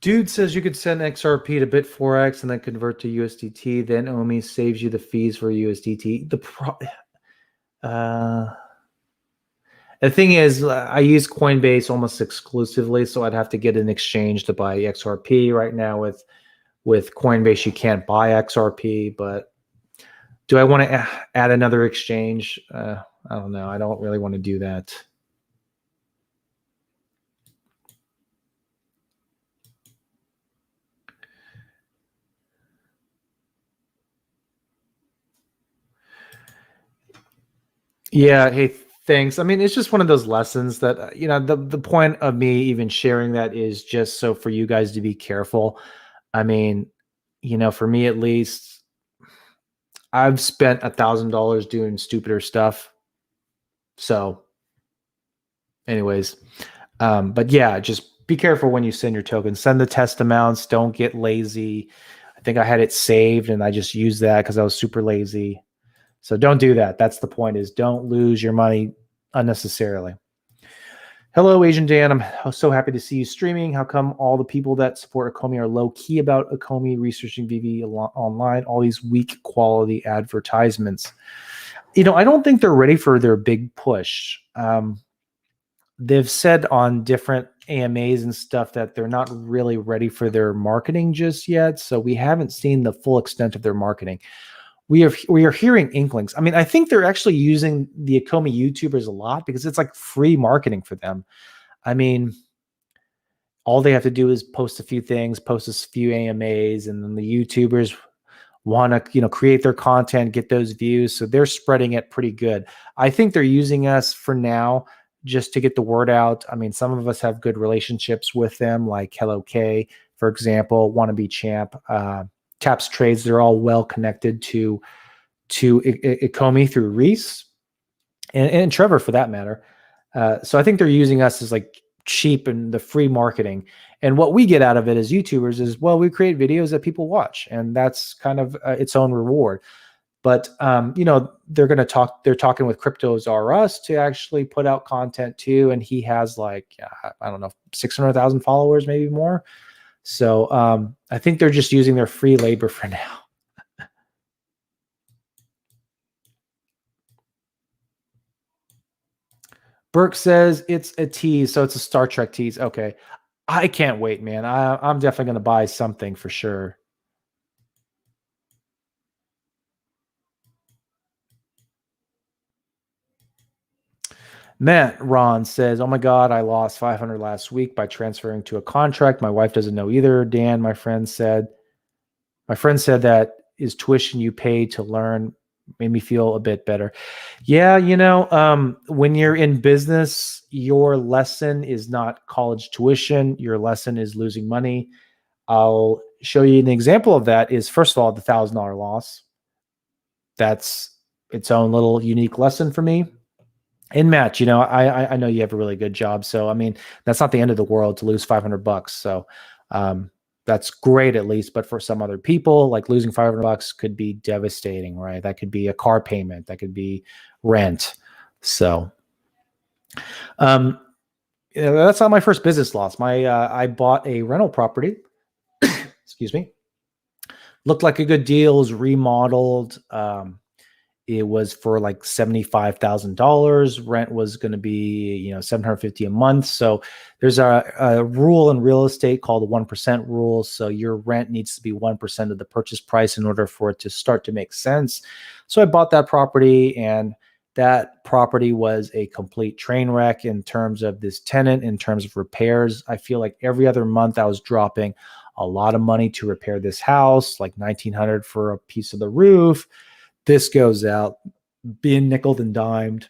Dude says you could send XRP to Bit4X and then convert to USDT. Then OMI saves you the fees for USDT. The thing is, I use Coinbase almost exclusively, so I'd have to get an exchange to buy XRP. Right now with Coinbase, you can't buy XRP, but do I want to add another exchange? I don't know. I don't really want to do that. Yeah. Hey, thanks. I mean, it's just one of those lessons that, the point of me even sharing that is just so for you guys to be careful. I mean, for me at least, I've spent $1,000 doing stupider stuff. So anyways, but yeah, just be careful when you send your tokens. Send the test amounts. Don't get lazy. I think I had it saved and I just used that because I was super lazy. So don't do that. That's the point, is don't lose your money unnecessarily. Hello, Asian Dan. I'm so happy to see you streaming. How come all the people that support Akomi are low key about Akomi researching VV online? All these weak quality advertisements. I don't think they're ready for their big push. They've said on different AMAs and stuff that they're not really ready for their marketing just yet. So we haven't seen the full extent of their marketing. We are hearing inklings. I mean, I think they're actually using the Akomi YouTubers a lot because it's like free marketing for them. I mean, all they have to do is post a few things, post a few AMAs, and then the YouTubers want to, create their content, get those views. So they're spreading it pretty good. I think they're using us for now just to get the word out. I mean, some of us have good relationships with them, like Hello K, for example, Wannabe Champ, Taps Trades. They're all well connected to Akomi through Reese and Trevor, for that matter. So I think they're using us as like cheap and the free marketing. And what we get out of it as YouTubers is, well, we create videos that people watch, and that's kind of its own reward. But they're talking with Cryptos R Us to actually put out content too, and he has like I don't know, 600,000 followers, maybe more. So I think they're just using their free labor for now. Burke says it's a tease, so it's a Star Trek tease. Okay. I can't wait, man. I'm definitely going to buy something for sure. Matt Ron says, "Oh my God, I lost 500 last week by transferring to a contract. My wife doesn't know either. Dan, my friend said that is tuition you pay to learn. Made me feel a bit better. Yeah, when you're in business, your lesson is not college tuition. Your lesson is losing money. I'll show you an example of that is, first of all, the $1,000 loss. That's its own little unique lesson for me. And Matt, I know you have a really good job. So, I mean, that's not the end of the world to lose $500. So, that's great at least. But for some other people, like losing $500 could be devastating, right? That could be a car payment, that could be rent. So, that's not my first business loss. I bought a rental property. Excuse me. Looked like a good deal. It was remodeled. It was for like $75,000. Rent was going to be, $750 a month. So there's a rule in real estate called the 1% rule. So your rent needs to be 1% of the purchase price in order for it to start to make sense. So I bought that property, and that property was a complete train wreck in terms of this tenant, in terms of repairs. I feel like every other month I was dropping a lot of money to repair this house, like $1,900 for a piece of the roof. This goes out, being nickeled and dimed.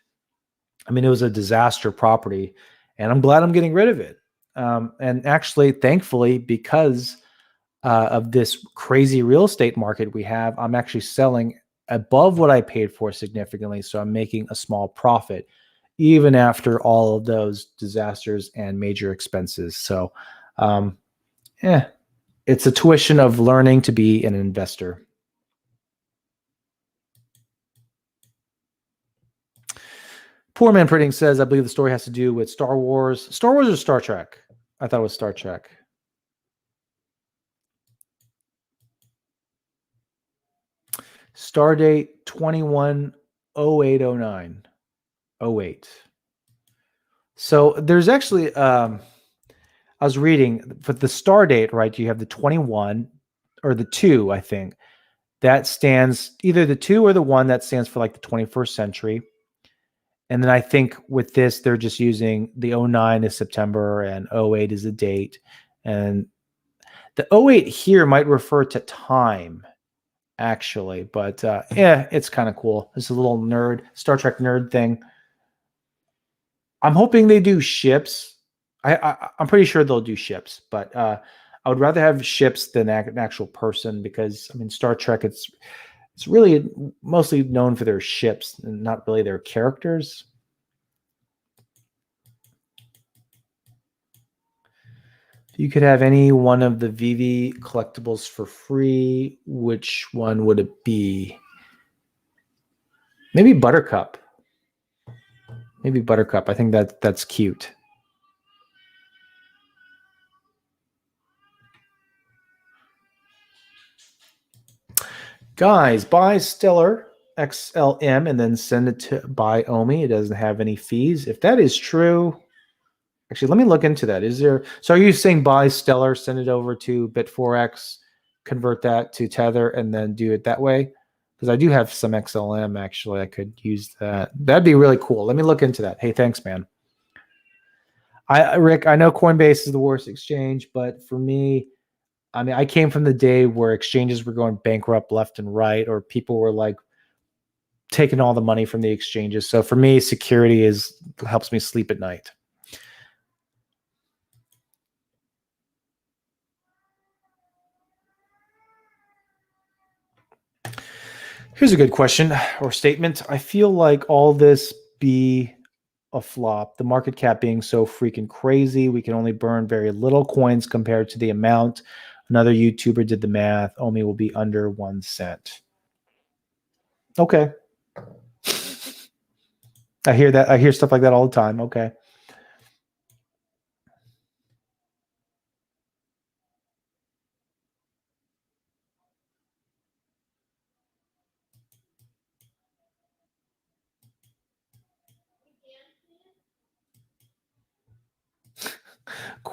I mean, it was a disaster property, and I'm glad I'm getting rid of it. And actually, thankfully, because of this crazy real estate market we have, I'm actually selling above what I paid for significantly. So I'm making a small profit, even after all of those disasters and major expenses. So, it's a tuition of learning to be an investor. Poor Man Printing says, I believe the story has to do with Star Wars. Star Wars or Star Trek? I thought it was Star Trek. Stardate 210809. 08. So there's actually, I was reading for the star date, right? You have the 21 or the 2, I think. That stands either the 2 or the 1 that stands for like the 21st century. And then I think with this, they're just using the 09 is September and 08 is the date. And the 08 here might refer to time, actually. But it's kind of cool. It's a little Star Trek nerd thing. I'm hoping they do ships. I'm pretty sure they'll do ships, but I would rather have ships than an actual person, because I mean, Star Trek, it's really mostly known for their ships and not really their characters. If you could have any one of the VV collectibles for free, which one would it be? Maybe Buttercup. Maybe Buttercup. I think that's cute. Guys, buy Stellar XLM and then send it to buy OMI. It doesn't have any fees. If that is true, actually, let me look into that. So are you saying buy Stellar, send it over to Bit4X, convert that to Tether, and then do it that way? Because I do have some XLM, actually. I could use that. That'd be really cool. Let me look into that. Hey, thanks, man. Rick, I know Coinbase is the worst exchange, but for me, I mean, I came from the day where exchanges were going bankrupt left and right, or people were like taking all the money from the exchanges. So for me, security helps me sleep at night. Here's a good question or statement. I feel like all this be a flop. The market cap being so freaking crazy, we can only burn very little coins compared to the amount. Another YouTuber did the math. OMI will be under 1 cent. Okay. I hear that. I hear stuff like that all the time. Okay.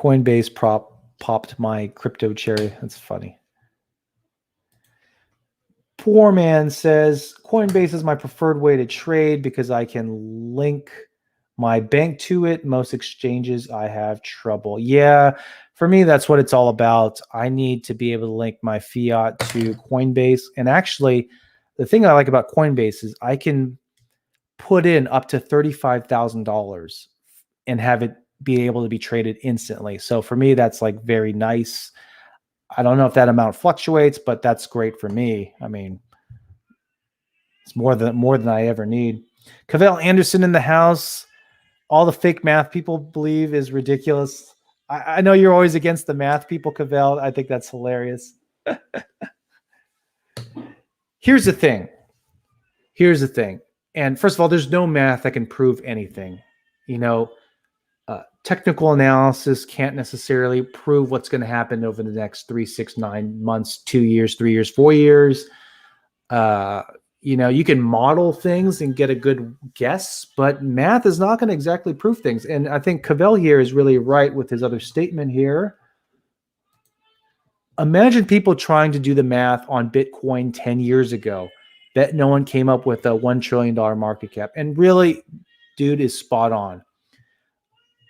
Coinbase popped my crypto cherry. That's funny. Poor man says Coinbase is my preferred way to trade because I can link my bank to it. Most exchanges I have trouble. Yeah, for me, that's what it's all about. I need to be able to link my fiat to Coinbase. And actually, the thing I like about Coinbase is I can put in up to $35,000 and have it be able to be traded instantly. So for me, that's like very nice. I don't know if that amount fluctuates, but that's great for me. I mean, it's more than I ever need. Cavell Anderson in the house. All the fake math people believe is ridiculous. I know you're always against the math people, Cavell. I think that's hilarious. Here's the thing. And first of all, there's no math that can prove anything. You know, technical analysis can't necessarily prove what's going to happen over the next 3, 6, 9 months, 2 years, 3 years, 4 years. You know, you can model things and get a good guess, but math is not going to exactly prove things. And I think Cavell here is really right with his other statement here. Imagine people trying to do the math on Bitcoin 10 years ago. Bet no one came up with a $1 trillion market cap. And really, dude is spot on.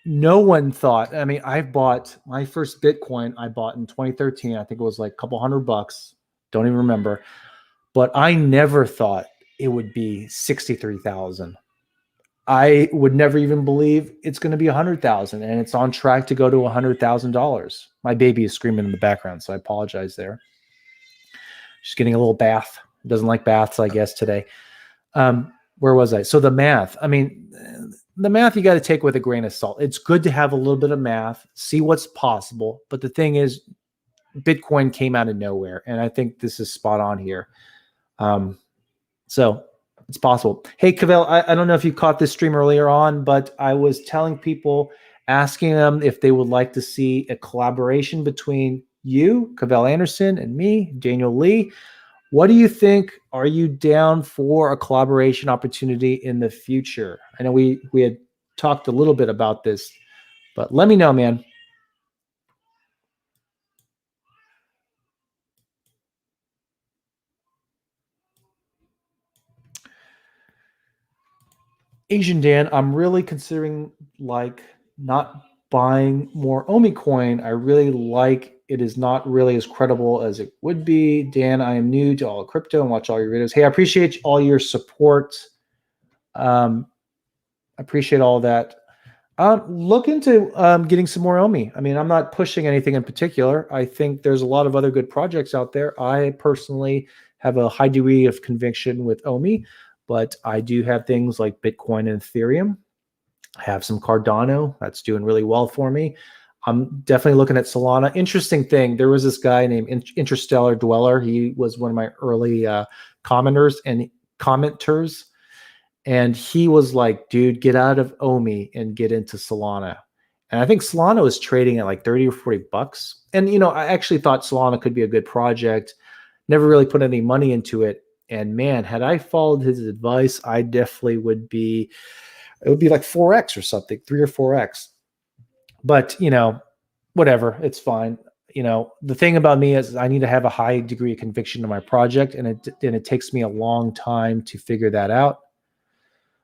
No one thought, I mean, I bought my first Bitcoin, I bought in 2013. I think it was like a couple $100. Don't even remember. But I never thought it would be 63,000. I would never even believe it's going to be 100,000, and it's on track to go to $100,000. My baby is screaming in the background, so I apologize there. She's getting a little bath. Doesn't like baths, I guess, today. Where was I? So the math. I mean, the math you got to take with a grain of salt. It's good to have a little bit of math, see what's possible. But the thing is, Bitcoin came out of nowhere, and I think this is spot on here. So it's possible. Hey, Cavell, I don't know if you caught this stream earlier on, but I was telling people, asking them if they would like to see a collaboration between you, Cavell Anderson, and me, Daniel Lee. What do you think? Are you down for a collaboration opportunity in the future? I know we had talked a little bit about this, but let me know, man. Asian Dan, I'm really considering like not buying more OMI coin. I really like it is not really as credible as it would be. Dan, I am new to all crypto and watch all your videos. Hey, I appreciate all your support. I appreciate all that. Look into getting some more OMI. I mean, I'm not pushing anything in particular. I think there's a lot of other good projects out there. I personally have a high degree of conviction with OMI, but I do have things like Bitcoin and Ethereum. I have some Cardano that's doing really well for me. I'm definitely looking at Solana. Interesting thing, there was this guy named Interstellar Dweller. He was one of my early commenters, and he was like, dude, get out of OMI and get into Solana. And I think Solana was trading at like 30 or 40 bucks. And, you know, I actually thought Solana could be a good project. Never really put any money into it. And man, had I followed his advice, I definitely would be, it would be like 4X or something, 3 or 4X. But, you know, whatever, it's fine. You know, the thing about me is I need to have a high degree of conviction in my project, and it takes me a long time to figure that out.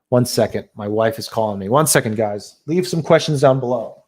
1 second. My wife is calling me. 1 second, guys. Leave some questions down below.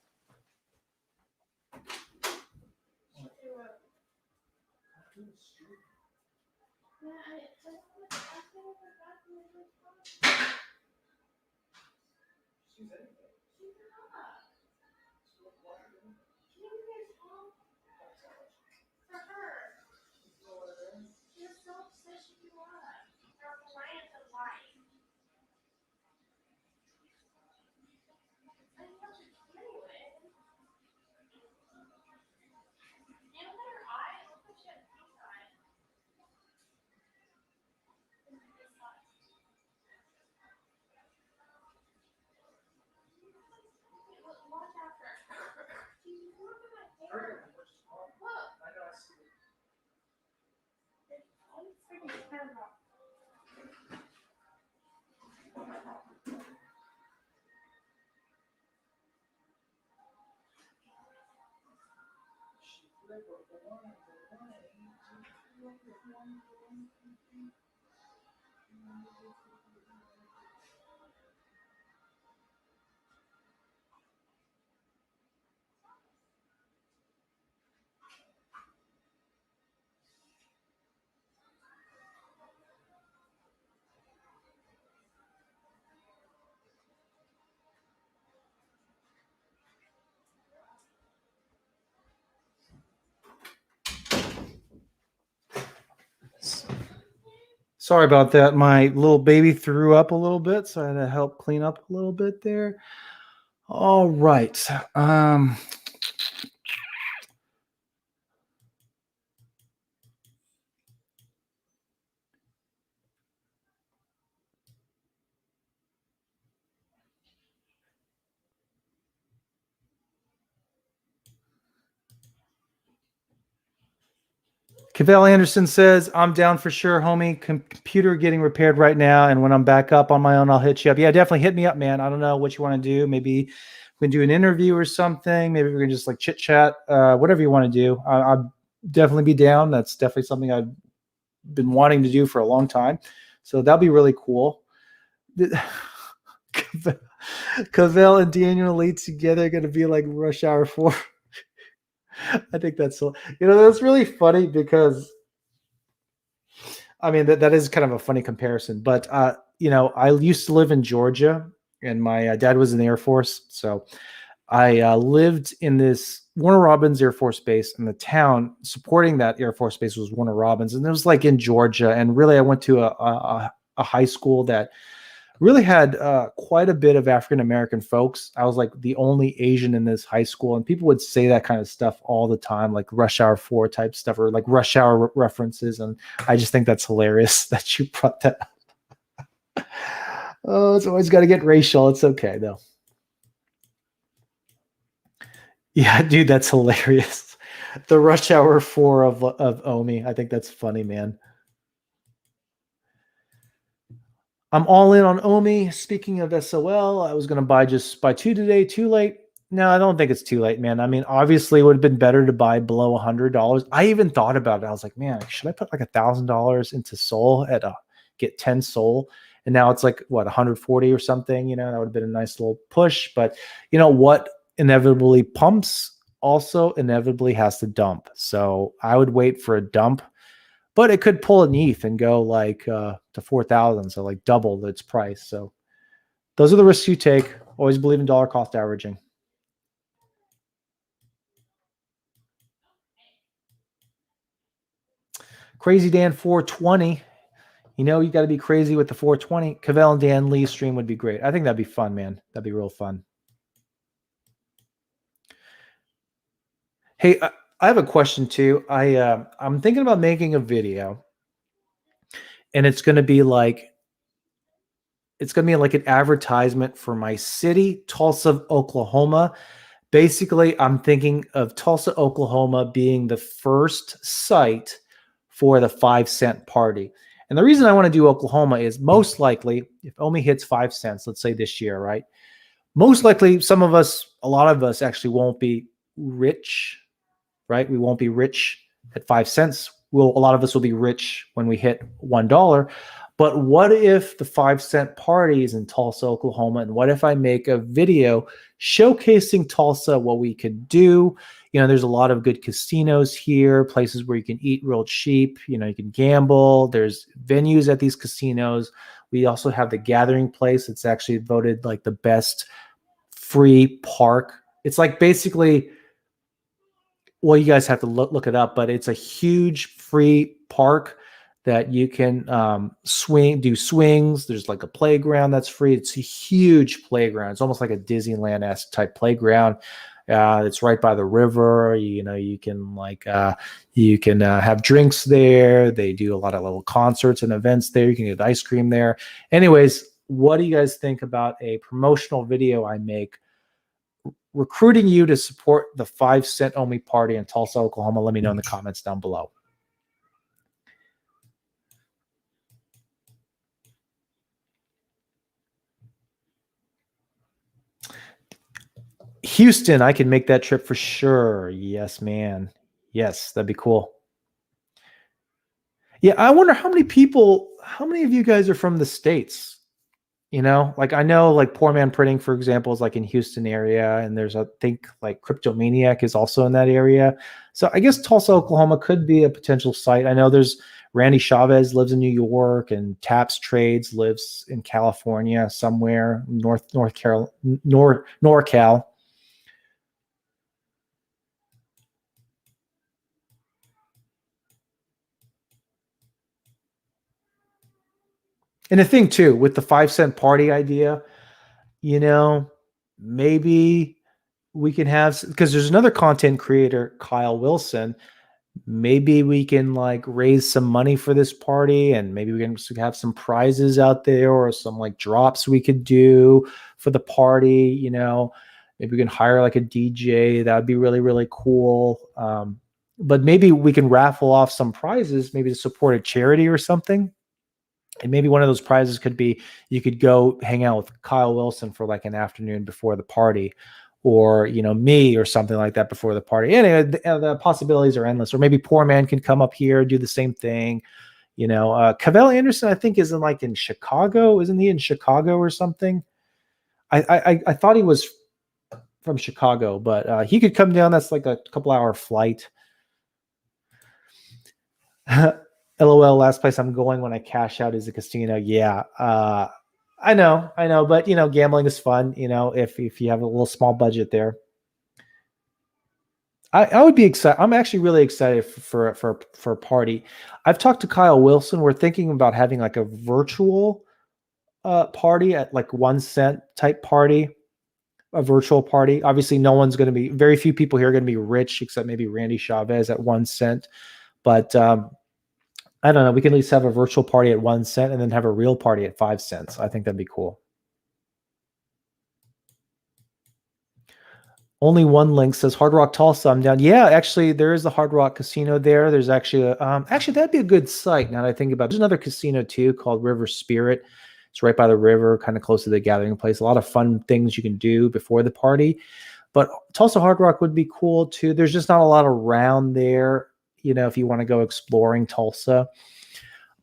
Sorry about that. My little baby threw up a little bit, so I had to help clean up a little bit there. All right. Cavell Anderson says, I'm down for sure, homie. Computer getting repaired right now. And when I'm back up on my own, I'll hit you up. Yeah, definitely hit me up, man. I don't know what you want to do. Maybe we can do an interview or something. Maybe we can just like chit chat, whatever you want to do. I'll definitely be down. That's definitely something I've been wanting to do for a long time. So that'll be really cool. Cavell and Daniel Lee together are going to be like Rush Hour 4. I think that's so, that's really funny because I mean that is kind of a funny comparison, but I used to live in Georgia and my dad was in the Air Force, so I lived in this Warner Robins Air Force Base, and the town supporting that Air Force Base was Warner Robins, and it was like in Georgia. And really, I went to a high school that really had quite a bit of African American folks. I was like the only Asian in this high school, and people would say that kind of stuff all the time, like Rush Hour 4 type stuff or like Rush Hour references. And I just think that's hilarious that you brought that up. Oh, it's always got to get racial. It's okay though. Yeah, dude, that's hilarious. The Rush Hour 4 of OMI. I think that's funny, man. I'm all in on OMI. Speaking of SOL, I was going to buy 2 today. Too late? No, I don't think it's too late, man. I mean, obviously, it would have been better to buy below $100. I even thought about it. I was like, man, should I put like $1,000 into Sol get 10 Sol? And now it's like, what, 140 or something? That would have been a nice little push. But what inevitably pumps also inevitably has to dump. So I would wait for a dump. But it could pull an ETH and go like to 4,000, so like double its price. So those are the risks you take. Always believe in dollar cost averaging. Crazy Dan 420. You got to be crazy with the 420. Cavell and Dan Lee stream would be great. I think that'd be fun, man. That'd be real fun. Hey, I have a question too. I'm thinking about making a video, and it's going to be like an advertisement for my city, Tulsa, Oklahoma. Basically, I'm thinking of Tulsa, Oklahoma being the first site for the 5-cent party. And the reason I want to do Oklahoma is most likely if OMI hits 5 cents, let's say this year, right? Most likely a lot of us actually won't be rich, right? We won't be rich at 5 cents. A lot of us will be rich when we hit $1. But what if the 5-cent party is in Tulsa, Oklahoma? And what if I make a video showcasing Tulsa, what we could do? There's a lot of good casinos here, places where you can eat real cheap. You can gamble. There's venues at these casinos. We also have the Gathering Place. It's actually voted like the best free park. It's like basically, well, you guys have to look it up, but it's a huge free park that you can do swings. There's like a playground that's free. It's a huge playground. It's almost like a Disneyland-esque type playground. It's right by the river. You can have drinks there. They do a lot of little concerts and events there. You can get ice cream there. Anyways, what do you guys think about a promotional video I make recruiting you to support the 5-cent OMI party in Tulsa, Oklahoma? Let me know in the comments down below. Houston, I can make that trip for sure. Yes, man. Yes, that'd be cool. Yeah, I wonder how many of you guys are from the States? Like I know like Poor Man Printing, for example, is like in Houston area, and there's I think like Cryptomaniac is also in that area. So I guess Tulsa, Oklahoma could be a potential site. I know there's Randy Chavez lives in New York, and Taps Trades lives in California somewhere, NorCal. And the thing too, with the 5 cent party idea, you know, maybe we can have, because there's another content creator, Kyle Wilson. Maybe we can like raise some money for this party, and maybe we can have some prizes out there or some like drops we could do for the party. Maybe we can hire like a DJ. That would be really, really cool. But maybe we can raffle off some prizes, maybe to support a charity or something. And maybe one of those prizes could be you could go hang out with Kyle Wilson for like an afternoon before the party, or me or something like that before the party. Anyway, the possibilities are endless. Or maybe Poor Man can come up here, do the same thing. Cavell Anderson, I think, is in Chicago. Isn't he in Chicago or something? I thought he was from Chicago, but he could come down. That's like a couple hour flight. LOL, last place I'm going when I cash out is a casino. Yeah. I know, but gambling is fun, if you have a little small budget there. I would be excited. I'm actually really excited for a party. I've talked to Kyle Wilson. We're thinking about having like a virtual party at like 1 cent type party, a virtual party. Obviously, very few people here are going to be rich, except maybe Randy Chavez at 1 cent. But I don't know. We can at least have a virtual party at 1 cent and then have a real party at 5 cents. I think that'd be cool. Only one link says Hard Rock Tulsa. I'm down. Yeah, actually, there is a Hard Rock Casino there. There's actually actually that'd be a good site. Now that I think about it, there's another casino too called River Spirit. It's right by the river, kind of close to the gathering place. A lot of fun things you can do before the party. But Tulsa Hard Rock would be cool too. There's just not a lot around there. If you want to go exploring Tulsa.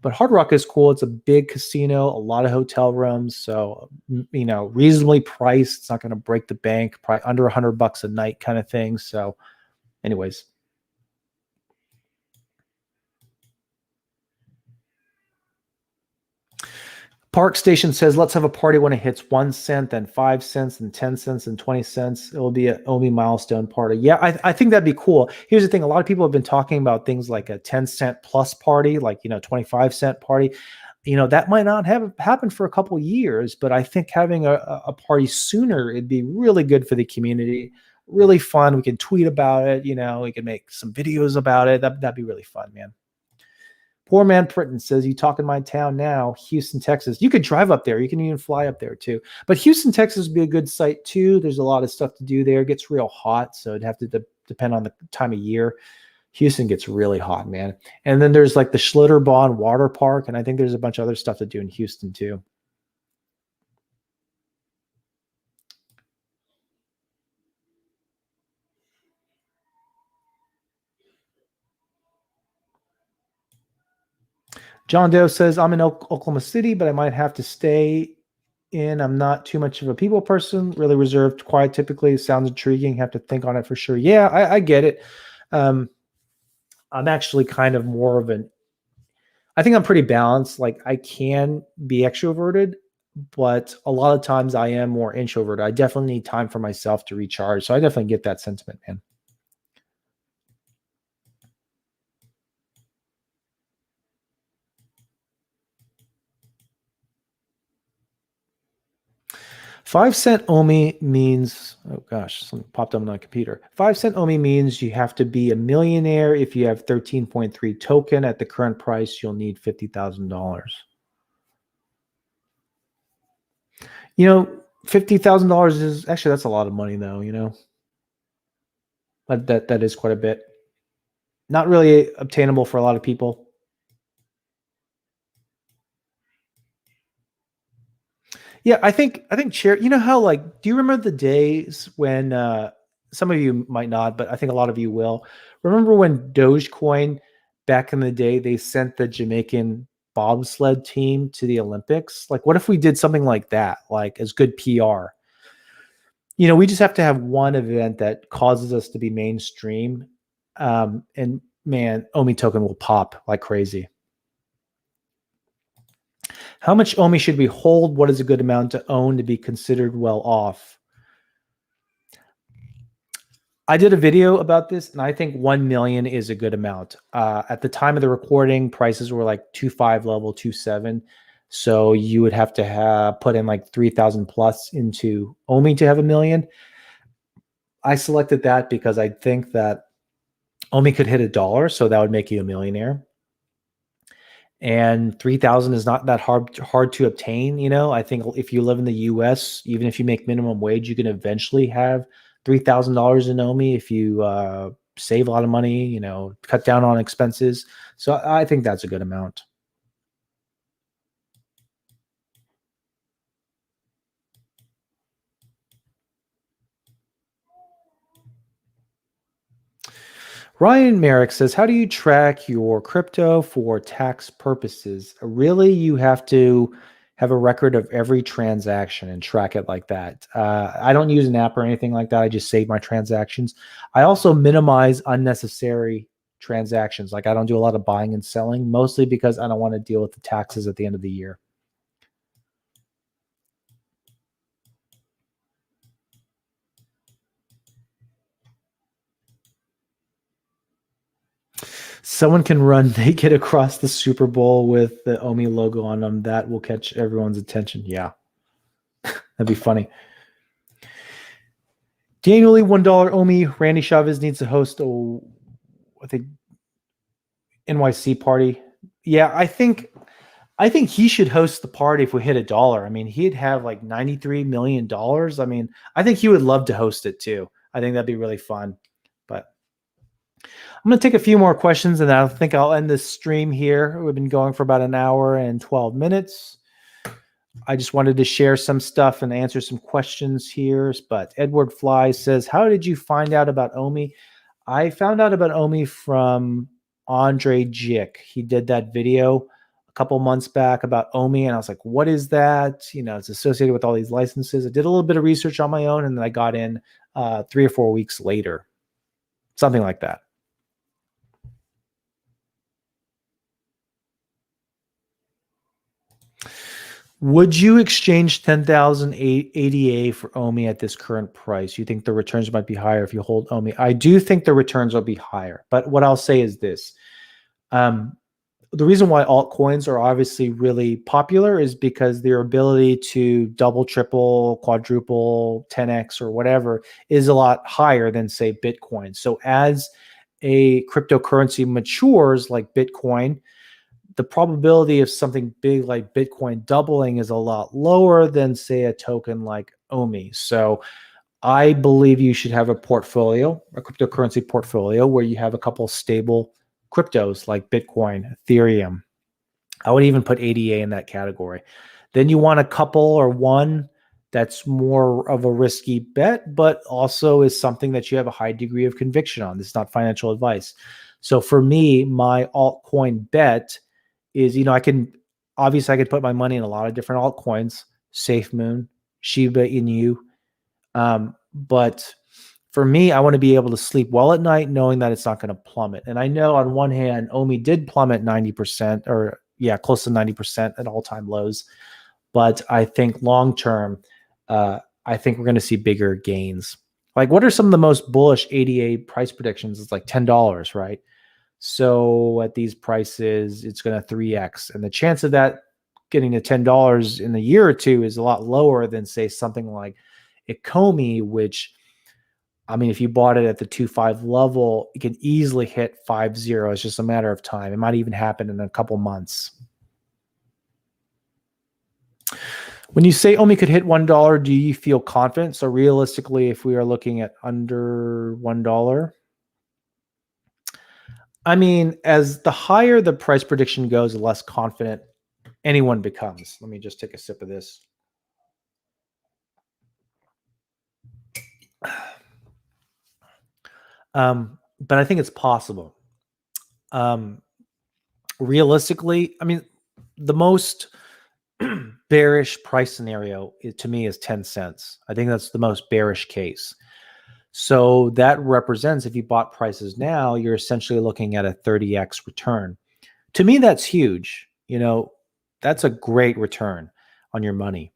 But Hard Rock is cool. It's a big casino, a lot of hotel rooms. So, reasonably priced. It's not going to break the bank, probably under $100 a night kind of thing. So anyways. Park Station says, let's have a party when it hits 1 cent, then 5 cents, and 10 cents, and 20 cents. It will be an OMI milestone party. Yeah, I think that'd be cool. Here's the thing. A lot of people have been talking about things like a 10 cent plus party, like, 25 cent party. That might not have happened for a couple years, but I think having a party sooner, it'd be really good for the community. Really fun. We can tweet about it. We can make some videos about it. That'd be really fun, man. Poor Man Printon says, you talk in my town now, Houston, Texas. You could drive up there. You can even fly up there too. But Houston, Texas would be a good site too. There's a lot of stuff to do there. It gets real hot, so it'd have to depend on the time of year. Houston gets really hot, man. And then there's like the Schlitterbahn Water Park, and I think there's a bunch of other stuff to do in Houston too. John Doe says, I'm in Oklahoma City, but I might have to stay in. I'm not too much of a people person, really reserved, quiet typically. Sounds intriguing. Have to think on it for sure. Yeah, I get it. I'm actually kind of more of I think I'm pretty balanced. Like I can be extroverted, but a lot of times I am more introverted. I definitely need time for myself to recharge. So I definitely get that sentiment, man. 5 cent OMI means, oh gosh, something popped up on my computer. 5 cent OMI means you have to be a millionaire. If you have 13.3 token at the current price, you'll need $50,000. $50,000 is actually, that's a lot of money though, but that is quite a bit. Not really obtainable for a lot of people. Yeah, I think chair. You know how, like, do you remember the days when some of you might not, but I think a lot of you will. Remember when Dogecoin back in the day, they sent the Jamaican bobsled team to the Olympics? Like, what if we did something like that, like as good PR? We just have to have one event that causes us to be mainstream. And man, OMI token will pop like crazy. How much OMI should we hold? What is a good amount to own to be considered well off? I did a video about this, and I think 1 million is a good amount. At the time of the recording, prices were like 2.5 level, 2.7. So you would have to put in like 3,000 plus into OMI to have 1 million. I selected that because I think that OMI could hit $1, so that would make you a millionaire. And 3,000 is not that hard to obtain. I think if you live in the US, even if you make minimum wage, you can eventually have $3,000 in OMI if you save a lot of money, cut down on expenses. So I think that's a good amount. Ryan Merrick says, how do you track your crypto for tax purposes? Really, you have to have a record of every transaction and track it like that. I don't use an app or anything like that. I just save my transactions. I also minimize unnecessary transactions. Like I don't do a lot of buying and selling, mostly because I don't want to deal with the taxes at the end of the year. Someone can run naked across the Super Bowl with the OMI logo on them. That will catch everyone's attention. Yeah, that'd be funny. Annually $1 OMI. Randy Chavez needs to host I think NYC party. Yeah, I think he should host the party if we hit $1. I mean, he'd have like $93 million. I mean, I think he would love to host it too. I think that'd be really fun. But I'm going to take a few more questions and I think I'll end this stream here. We've been going for about an hour and 12 minutes. I just wanted to share some stuff and answer some questions here. But Edward Fly says, how did you find out about OMI? I found out about OMI from Andre Jick. He did that video a couple months back about OMI, and I was like, what is that? It's associated with all these licenses. I did a little bit of research on my own, and then I got in 3 or 4 weeks later, something like that. Would you exchange 10,000 ADA for OMI at this current price? You think the returns might be higher if you hold OMI? I do think the returns will be higher, but what I'll say is this. The reason why altcoins are obviously really popular is because their ability to double, triple, quadruple, 10x or whatever is a lot higher than, say, Bitcoin. So as a cryptocurrency matures like Bitcoin, the probability of something big like Bitcoin doubling is a lot lower than, say, a token like OMI. So I believe you should have a portfolio, a cryptocurrency portfolio, where you have a couple stable cryptos like Bitcoin, Ethereum. I would even put ADA in that category. Then you want a couple or one that's more of a risky bet, but also is something that you have a high degree of conviction on. This is not financial advice. So for me, my altcoin bet is, I could put my money in a lot of different altcoins, SafeMoon, Shiba Inu. But for me, I want to be able to sleep well at night knowing that it's not going to plummet. And I know on one hand, OMI did plummet 90% or close to 90% at all-time lows. But I think long-term, I think we're going to see bigger gains. Like, what are some of the most bullish ADA price predictions? It's like $10, right? So at these prices, it's going to 3x. And the chance of that getting to $10 in a year or two is a lot lower than, say, something like Ecomi, which, I mean, if you bought it at the 2.5 level, it can easily hit 5.0. It's just a matter of time. It might even happen in a couple months. When you say OMI could hit $1, do you feel confident? So realistically, if we are looking at under $1, I mean, as the higher the price prediction goes, the less confident anyone becomes. Let me just take a sip of this. But I think it's possible. Realistically, I mean, the most bearish price scenario to me is 10 cents. I think that's the most bearish case. So that represents, if you bought prices now, you're essentially looking at a 30x return. To me, that's huge. You know, that's a great return on your money.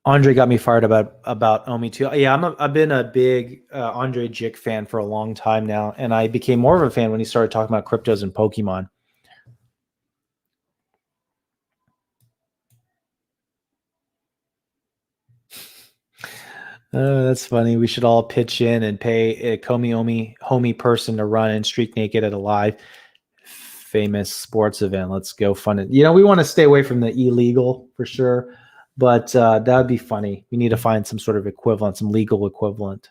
Andre got me fired about OMI too. Yeah, I've been a big Andre Jick fan for a long time now, and I became more of a fan when he started talking about cryptos and Pokemon. Oh, that's funny. We should all pitch in and pay a homie person to run and streak naked at a live famous sports event. Let's go fund it. You know, we want to stay away from the illegal for sure, but that would be funny. We need to find some sort of equivalent, some legal equivalent.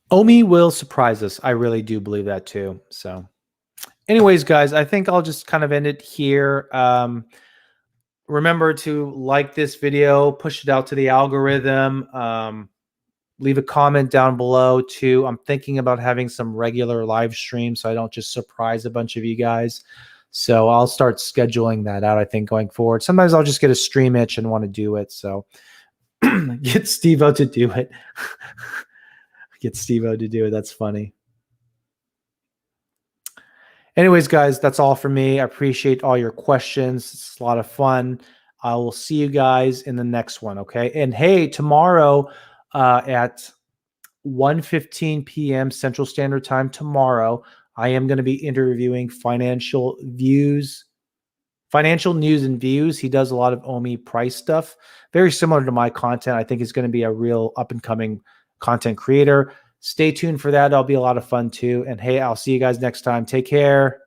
OMI will surprise us. I really do believe that too. So anyways, guys, I think I'll just kind of end it here. Remember to like this video, push it out to the algorithm. Leave a comment down below too. I'm thinking about having some regular live streams so I don't just surprise a bunch of you guys. So I'll start scheduling that out, I think, going forward. Sometimes I'll just get a stream itch and want to do it. So get Steve-O to do it. Get Steve-O to do it. That's funny. Anyways, guys, that's all for me. I appreciate all your questions. It's a lot of fun. I will see you guys in the next one, okay? And hey, tomorrow at 1:15 p.m. Central Standard Time tomorrow, I am going to be interviewing Financial News and Views. He does a lot of OMI price stuff, very similar to my content. I think he's going to be a real up-and-coming content creator. Stay tuned for that. That'll be a lot of fun too. And hey, I'll see you guys next time. Take care.